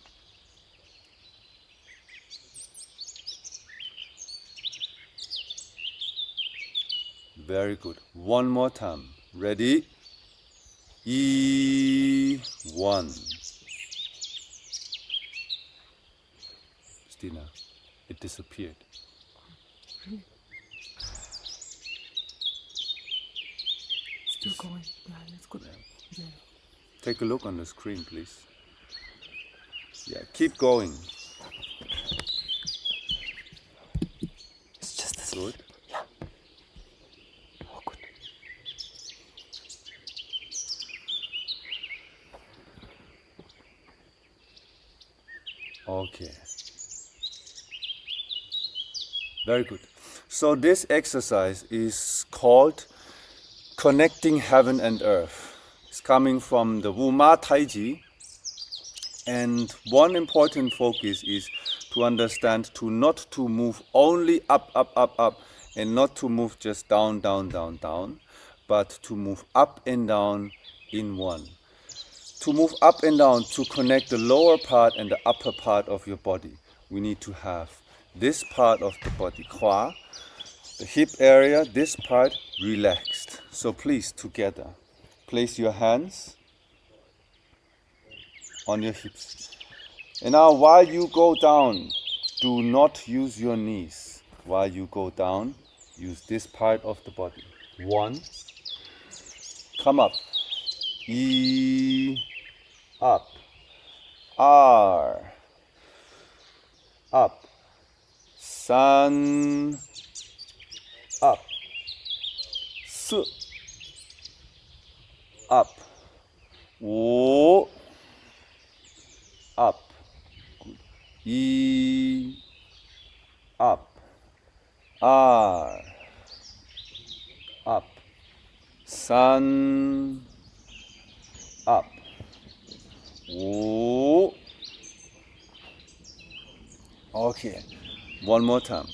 'Very good. One more time. Ready? 1. Stina, it disappeared. Still going. Yeah, it's good. Yeah. Take a look on the screen, please. Yeah, keep going. It's just a Good. Yeah. Oh, good. Okay. Very good. So this exercise is called Connecting Heaven and Earth. It's coming from the Wu Ma Taiji. And one important focus is to understand not to move only up, up, up, up, and not to move just down, down, down, down, but to move up and down in one. To move up and down, to connect the lower part and the upper part of your body, we need to have this part of the body, Hua, the hip area, this part relaxed. So please, together, place your hands on your hips. And now while you go down, do not use your knees. While you go down, use this part of the body. 1. Come up. E. Up. R. Up. San. Up. S. Up. Wo. Up. E. Up. R. Up. San. Up. Wo. Okay. One more time.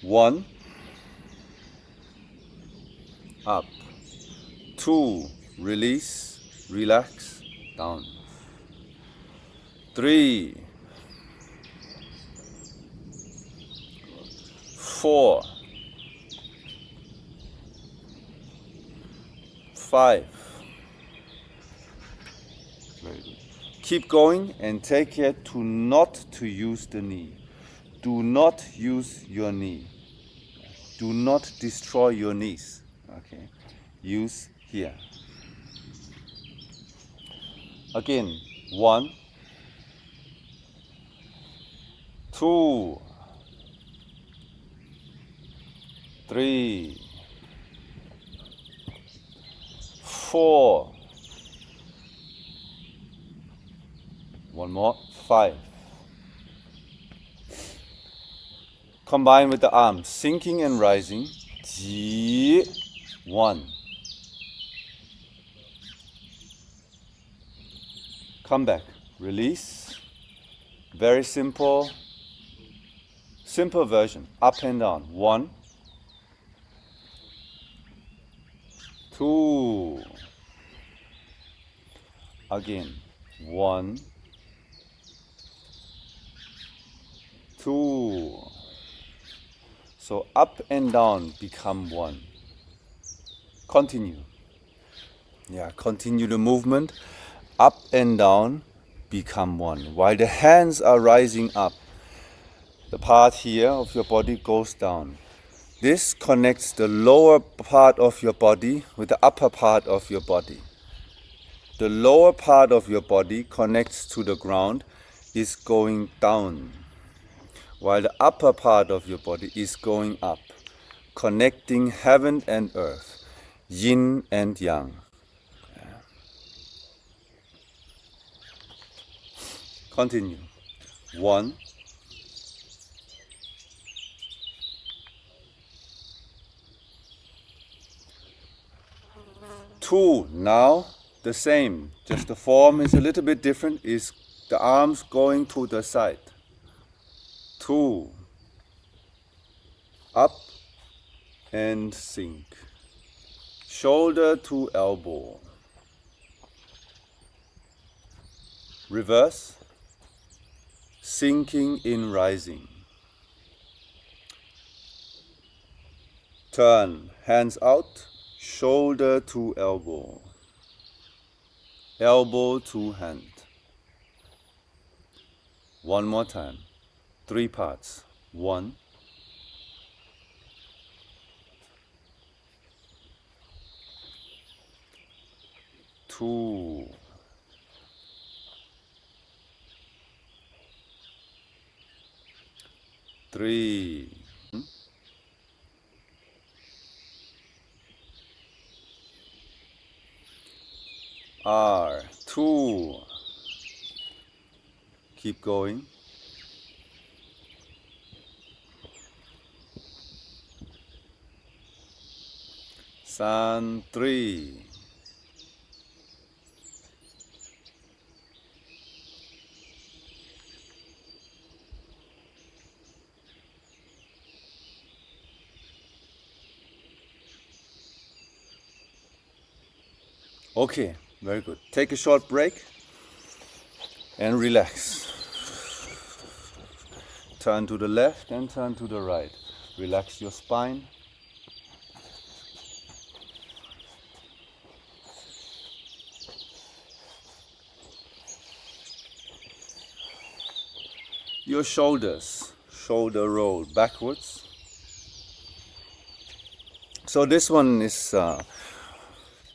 1. Up. 2. Release. Relax. Down. 3. 4. 5. Very good. Keep going and take care to not to use the knee. Do not use your knee. Do not destroy your knees. Okay. Use here. Again. 1. 2. 3. 4. One more. 5. Combine with the arms, sinking and rising. 1. Come back. Release. Very simple. Simple version. Up and down. 1. 2. Again. 1. 2. So up and down become 1. Continue. Yeah, continue the movement. Up and down become 1. While the hands are rising up, the part here of your body goes down. This connects the lower part of your body with the upper part of your body. The lower part of your body connects to the ground, is going down, while the upper part of your body is going up, connecting heaven and earth, yin and yang. Continue. 1. 2. Now the same, just the form is a little bit different, is the arms going to the side. 2. Up and sink. Shoulder to elbow. Reverse. Sinking in rising. Turn, hands out, shoulder to elbow. Elbow to hand. One more time. 3 parts. 1. 2. 3. R. 2. Keep going. San. 3. Okay, very good. Take a short break and relax. Turn to the left and turn to the right. Relax your spine. Your shoulders. shoulder roll backwards. So this one is Tai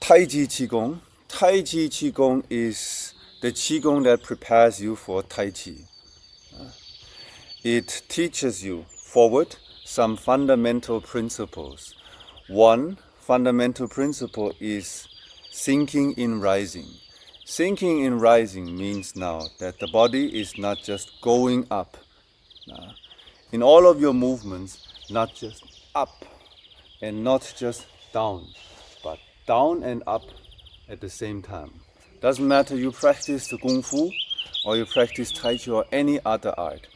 Chi Qigong. Tai Chi Qigong is the Qigong that prepares you for Tai Chi. It teaches you forward some fundamental principles. One fundamental principle is sinking in rising. Sinking in rising means now that the body is not just going up. In all of your movements, not just up and not just down, but down and up at the same time. Doesn't matter you practice the Kung Fu or you practice Tai Chi or any other art.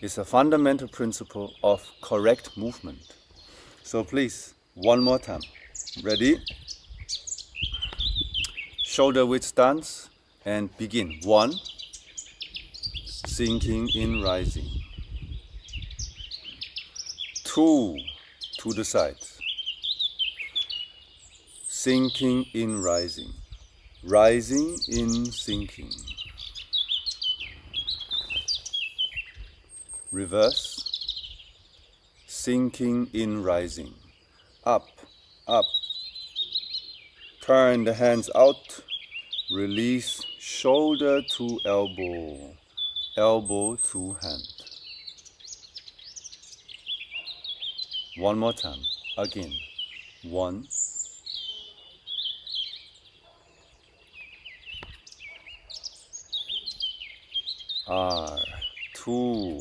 It's a fundamental principle of correct movement. So please, one more time. Ready? Shoulder width stance and begin. 1, sinking in rising. 2, to the side. Sinking in rising. Rising in sinking. Reverse. Sinking in rising. Up, up. Turn the hands out. Release shoulder to elbow. Elbow to hand. One more time. Again. 1. R. 2.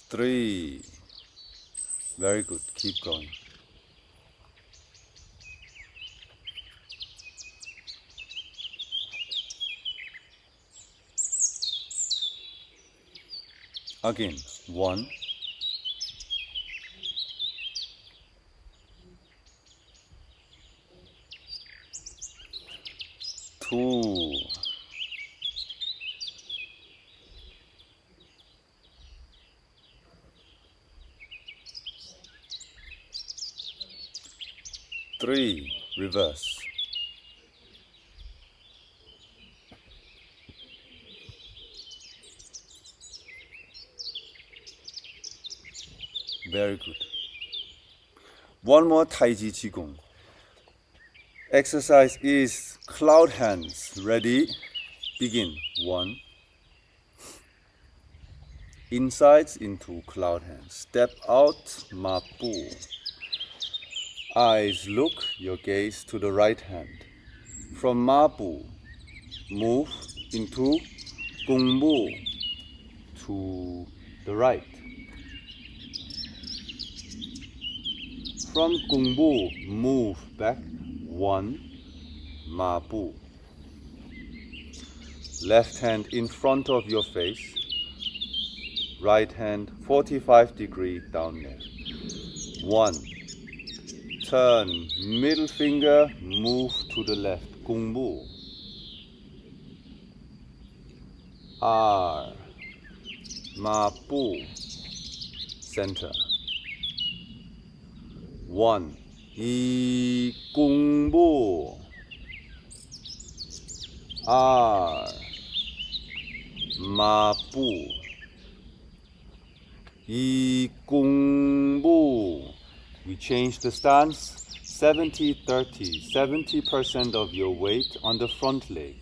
3. Very good. Keep going. Again. 1. 2. 3. Reverse. Very good. One more Tai Chi Qigong. Exercise is cloud hands. Ready? Begin. 1. Insides into cloud hands. Step out, Ma Bu. Eyes look, your gaze to the right hand. From Ma Bu, move into Gung Bu to the right. From Gung Bu, move back 1, Ma Bu. Left hand in front of your face. Right hand 45 degrees down there. 1. Turn, middle finger, move to the left. Gung Bu. R. Ma Bu. Center. 1. I Gung Bu. R. Ma Bu. I Gung Bu. We change the stance. 70-30. 70% of your weight on the front leg.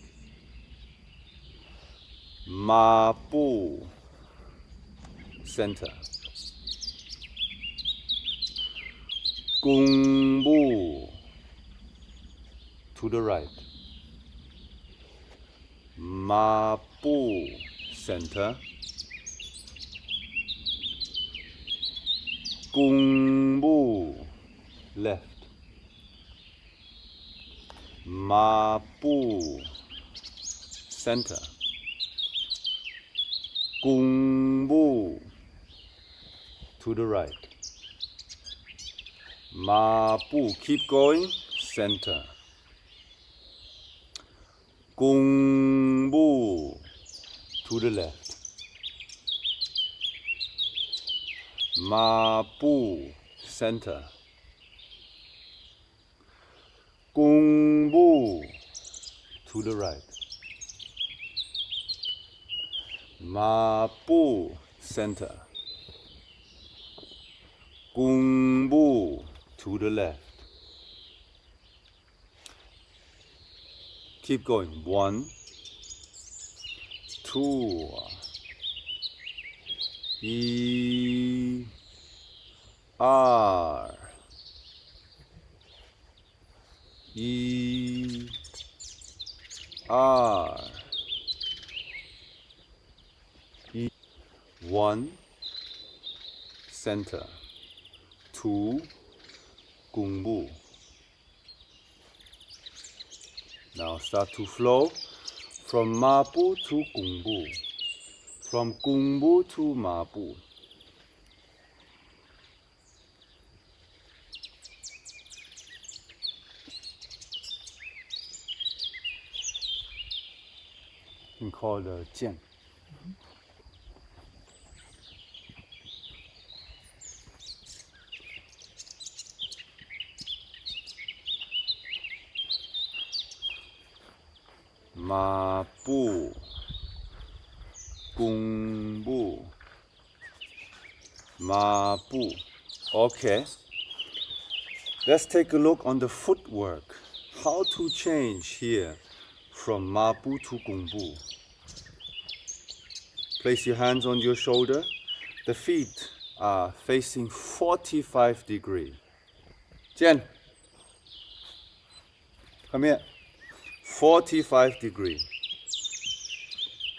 Ma Bu. Center. Gung Bu. To the right. Ma Bu. Center. Gung Bu. Left. Ma Bu. Center. Gung Bu. To the right. Ma Bu. Keep going. Center. Gung Bu. To the left. Ma Bu. Center. Gung Bu to the right. Ma Bu center. Gung Bu to the left. Keep going. 1, 2, 1, R, 1, R, 1, center. 2, Gung Bu. Now start to flow from Ma Bu to Gung Bu. From Gung Bu to Ma Bu. You can call the Jian. Ma Bu, Gung Bu, Ma Bu. Okay. Let's take a look on the footwork. How to change here from Ma Bu to Gung Bu. Place your hands on your shoulder. The feet are facing 45 degrees. Jian, come here. 45 degrees.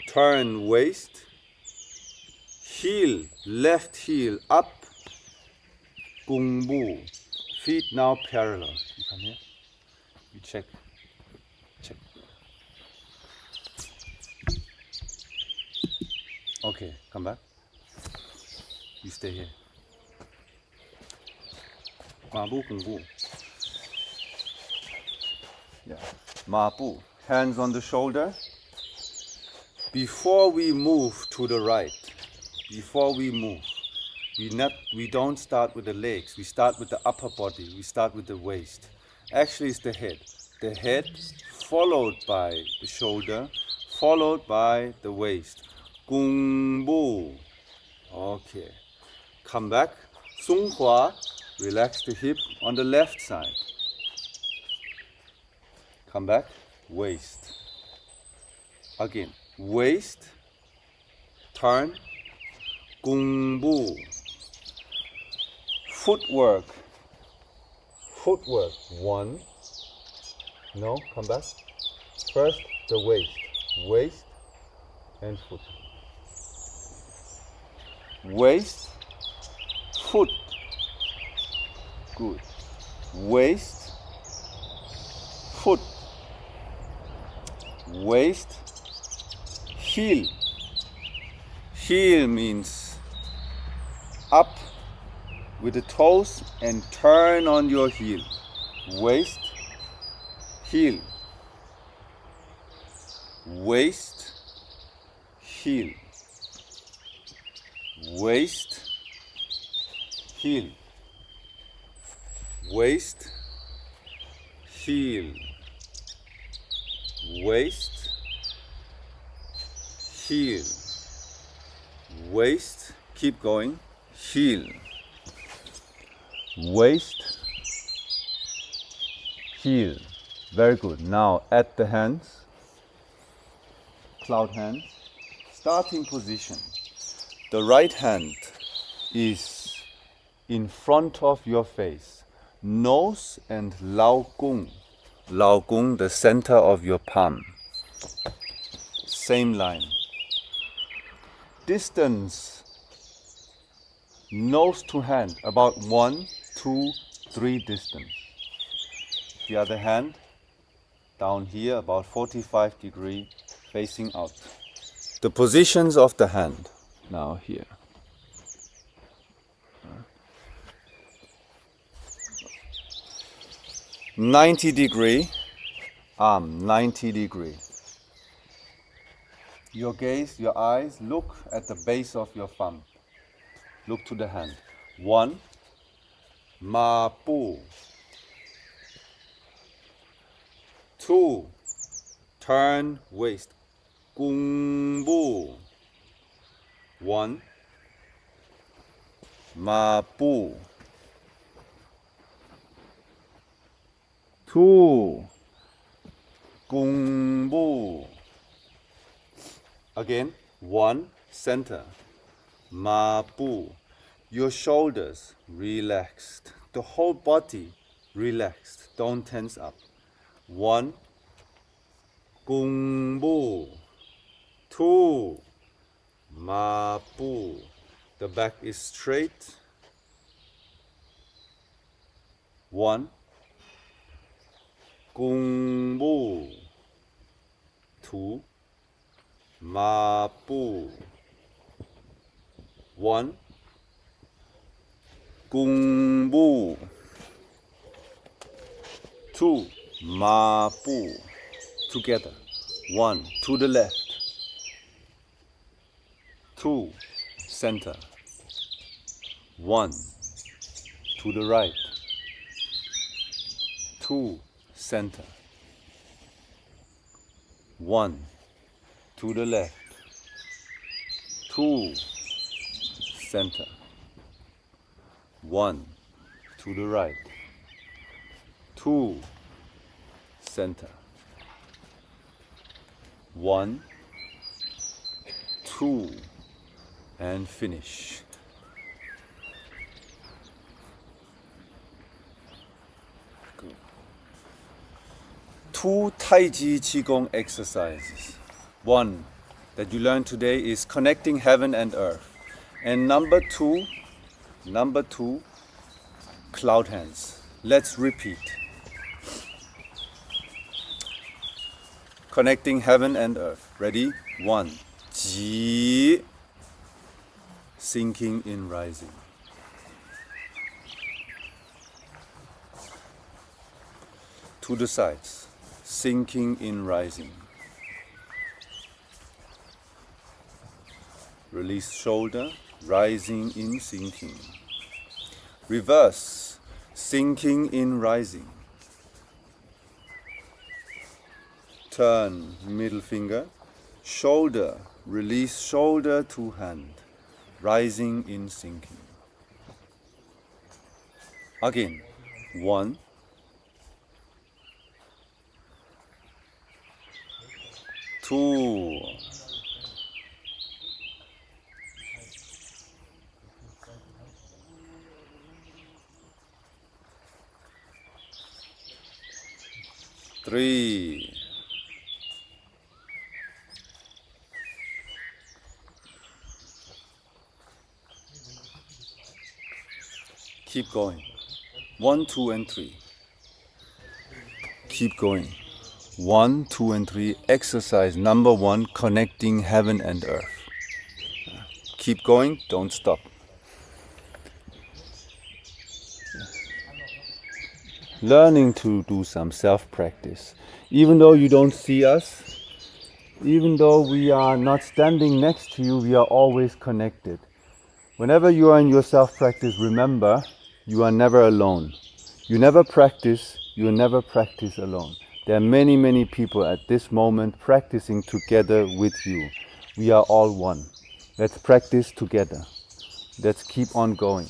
Turn waist. Heel, left heel up. Gung Bu. Feet now parallel. You come here. You check. Check. Okay, come back. You stay here. Ma Bu, Gung Bu. Yeah. Ma Bu. Hands on the shoulder. Before we move to the right, we don't start with the legs. We start with the upper body. We start with the waist. Actually, it's the head. The head followed by the shoulder, followed by the waist. Gung Bu. Okay. Come back. Sung Hua. Relax the hip on the left side. Come back. Waist. Again. Waist. Turn. Gung Bu. Footwork. 1. No, come back. First, the waist. Waist and foot. Waist, foot. Good. Waist, foot. Waist, heel. Heel means up with the toes and turn on your heel. Waist, heel. Waist, heel. Waist, heel. Waist, heel. Waist, heel. Waist, keep going, heel. Waist, heel. Very good. Now add the hands, cloud hands. Starting position. The right hand is in front of your face. Nose and Lao Gong. Lao Gong, the center of your palm. Same line. Distance, nose to hand, about 1, 2, 3 distance. The other hand, down here, about 45 degrees, facing out. The positions of the hand, now here. 90 degree, arm, 90 degree. Your gaze, your eyes, look at the base of your thumb. Look to the hand. 1, Ma Bu. 2. Turn waist. 공부. 1. 마부. 2. 공부. Again, 1. Center. 마부. Your shoulders relaxed. The whole body relaxed. Don't tense up. 1. 공부. 2. 마부. The back is straight. 1. 공부. 2. 마부. 1. 공부. 2. 마부. Together. 1. To the left. 2. Center. 1. To the right. 2. Center. 1. To the left. 2. Center. 1. To the right. 2. Center. 1. 2. And finish. Good. 2 Taiji Qigong exercises. 1 that you learned today is connecting heaven and earth. And number two, cloud hands. Let's repeat. Connecting heaven and earth. Ready? 1. Ji. Sinking in rising. To the sides. Sinking in rising. Release shoulder. Rising in sinking. Reverse. Sinking in rising. Turn middle finger. Shoulder. Release shoulder to hand. Rising in sinking. Again. 1. 2. 3. 'Keep going. 1, 2, and 3. Keep going. 1, 2, and 3. Exercise number 1, connecting heaven and earth. Keep going, don't stop. Learning to do some self-practice. Even though you don't see us, even though we are not standing next to you, we are always connected. Whenever you are in your self-practice, remember, you are never alone. You never practice alone. There are many, many people at this moment practicing together with you. We are all one. Let's practice together. Let's keep on going.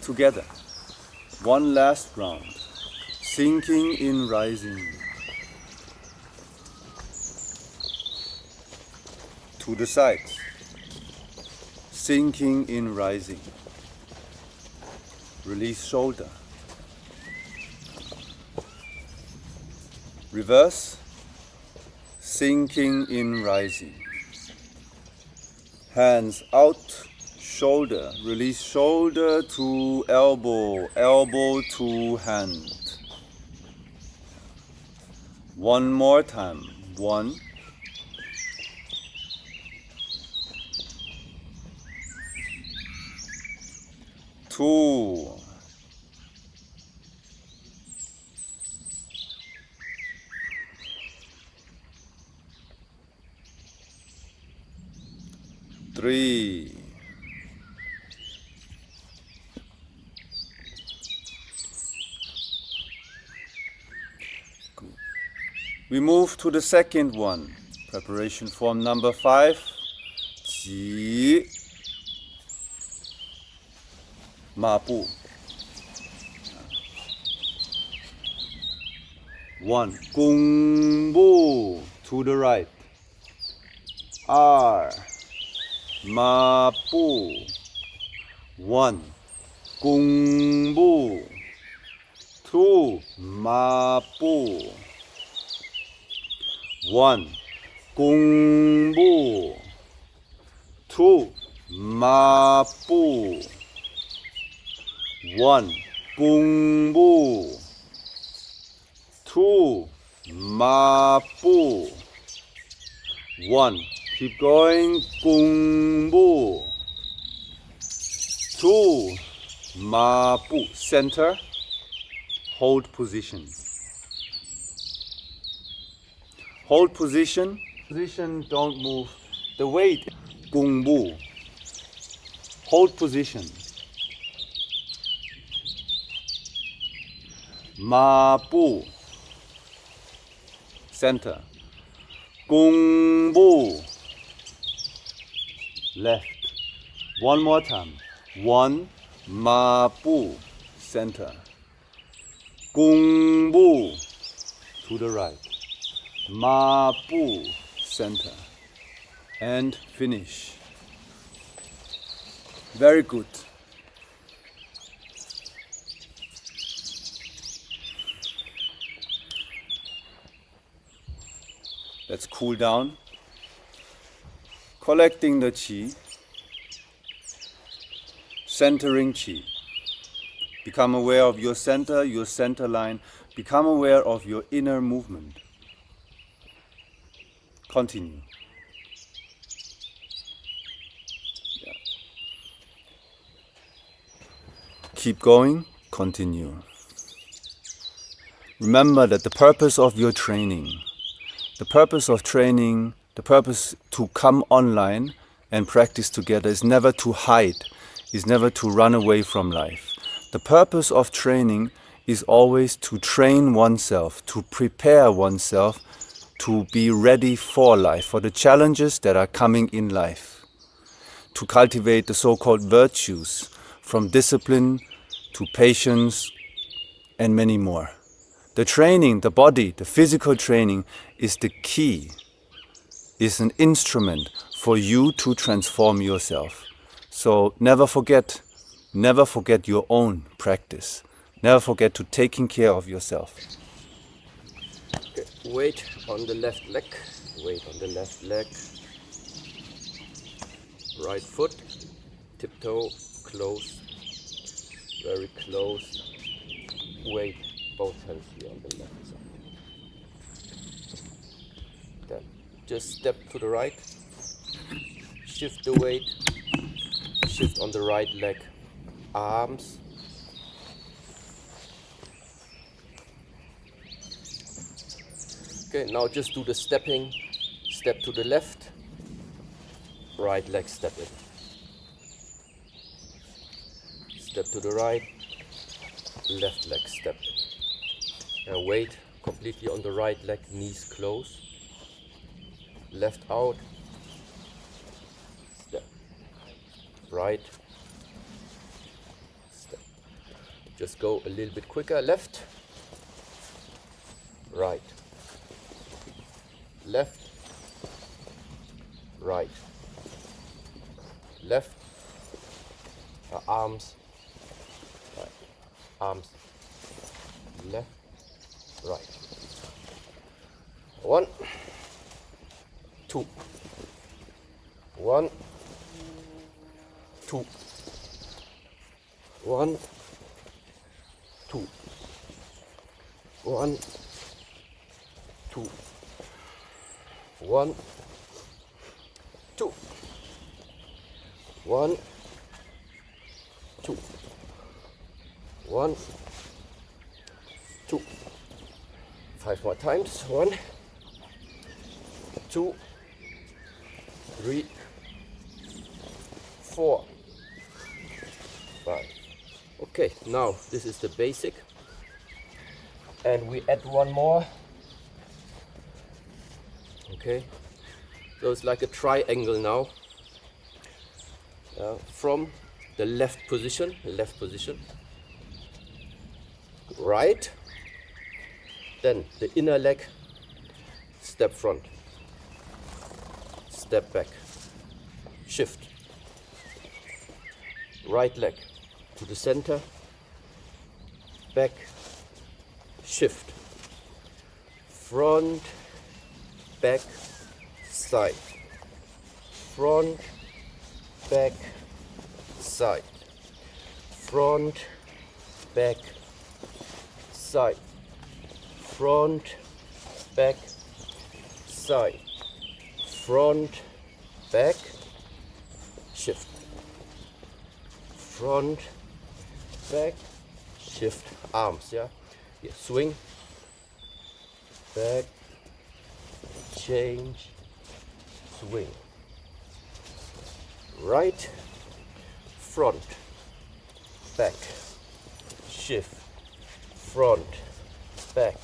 Together. One last round. Sinking in rising. To the sides. Sinking in rising. Release shoulder. Reverse. Sinking in rising. Hands out. Shoulder. Release shoulder to elbow. Elbow to hand. One more time. 1. 2. 3. We move to the second one. Preparation form number 5. Ji Ma Bu. 1. Gong Bu to the right. R Ma Bu. 1. Gong Bu. 2. Ma Bu. 1. Gong Bu. 2. Ma Bu. 1. Gong Bu. 2. Ma Bu. 1. Keep going. Gong Bu. 2. Ma Bu. Center. Hold position. Hold position. Position, don't move. The weight. Gong Bu. Hold position. Ma Bu. Center. Gong Bu. Left. One more time. 1. Ma Bu. Center. Gong Bu. To the right. Ma Bu. Center. And finish. Very good. Let's cool down. Collecting the qi. Centering qi. Become aware of your center line. Become aware of your inner movement. Continue. Yeah. Keep going. Continue. Remember that the purpose of your training, the purpose to come online and practice together is never to hide, is never to run away from life. The purpose of training is always to train oneself, to prepare oneself to be ready for life, for the challenges that are coming in life, to cultivate the so-called virtues, from discipline to patience and many more. The training, the body, the physical training is the key, is an instrument for you to transform yourself. So never forget your own practice. Never forget to taking care of yourself. Okay, weight on the left leg, weight on the left leg, right foot, tiptoe, close, very close, weight, both hands here on the left side. Then just step to the right, shift the weight, shift on the right leg, arms, okay, now just do the stepping, step to the left, right leg step in, step to the right, left leg step in, and weight completely on the right leg, knees close, left out, step, right, step, just go a little bit quicker, left, right, left, right, left, arms, right, arms, left, right, 1, 2, 1, 2, 1, 2, 1, 2, 1, 2, 1, 2, 1, 2. 5 more times. 1, 2, 3, 4, 5. Okay, now this is the basic, and we add one more. Okay, so it's like a triangle now. From the left position, right, then the inner leg, step front, step back, shift, right leg to the center, back, shift, front, back, side, front, back, side, front, back, side, front, back, side, front, back, shift, front, back, shift, arms, yeah, here, swing, back, change, swing, right, front, back, shift, front, back,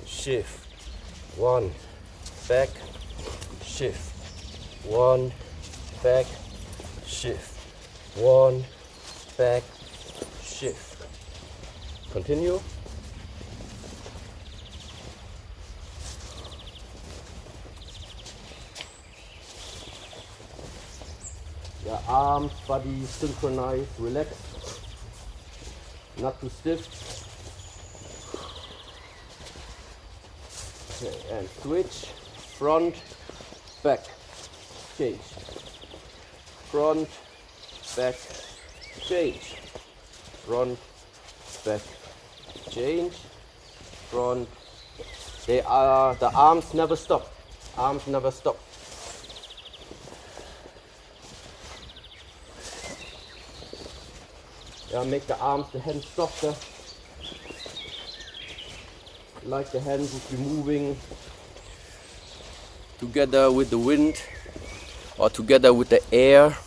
shift, one, back, shift, one, back, shift, one, back, shift. Continue. The arms, body synchronize, relax, not too stiff. Okay, and switch, front, back, change, front, back, change, front, back, change, front. The arms never stop, arms never stop. Yeah, make the arms, the hands softer, like the hands would be moving together with the wind or together with the air.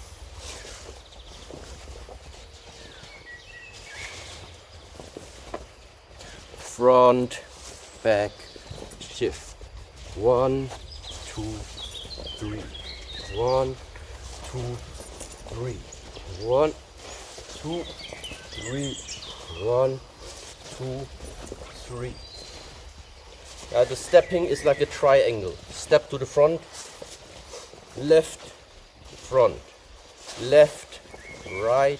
Front, back, shift. 1, 2, 3. 1, 2, 3. 1, 2, 3. 1, 2, 3. The stepping is like a triangle. Step to the front, left, front, left, right,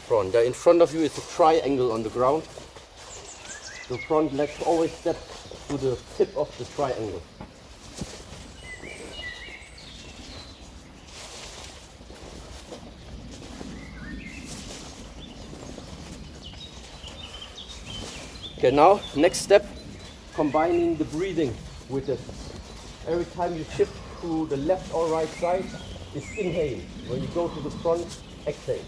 front. In front of you is a triangle on the ground. The front leg always step to the tip of the triangle. Okay, now next step, combining the breathing with it. Every time you shift to the left or right side, is inhale. When you go to the front, exhale.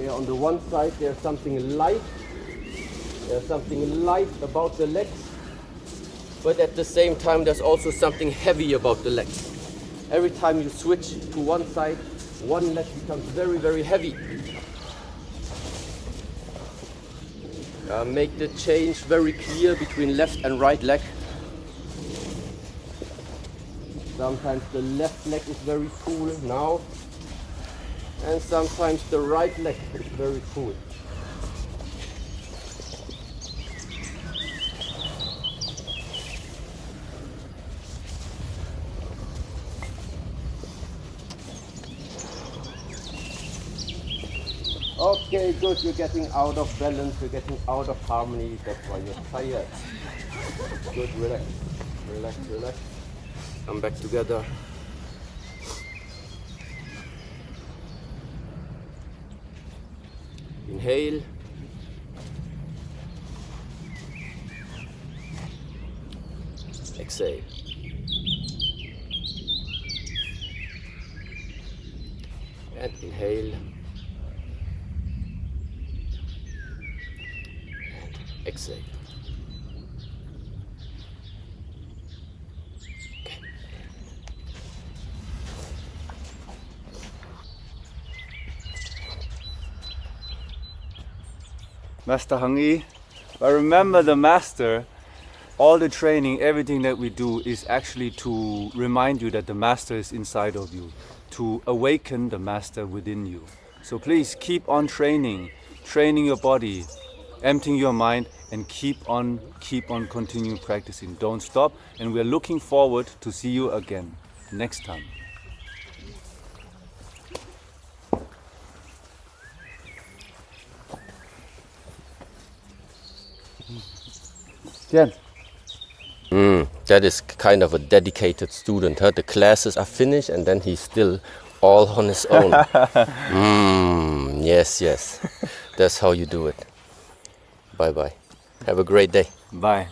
Okay, on the one side there's something light. There's something light about the legs, but at the same time there's also something heavy about the legs. Every time you switch to one side, one leg becomes very, very heavy. Make the change very clear between left and right leg. Sometimes the left leg is very full now, and sometimes the right leg is very full. Okay, good, you're getting out of balance, you're getting out of harmony, that's why you're tired. Good, relax, relax, relax. Come back together. Inhale. Exhale. And inhale. And exhale. Master Heng, but remember the master, all the training, everything that we do is actually to remind you that the master is inside of you, to awaken the master within you. So please keep on training your body, emptying your mind, and keep on continuing practicing. Don't stop, and we're looking forward to see you again next time. Duàn. That is kind of a dedicated student. Huh? The classes are finished and then he's still all on his own. Yes, yes. That's how you do it. Bye-bye. Have a great day. Bye.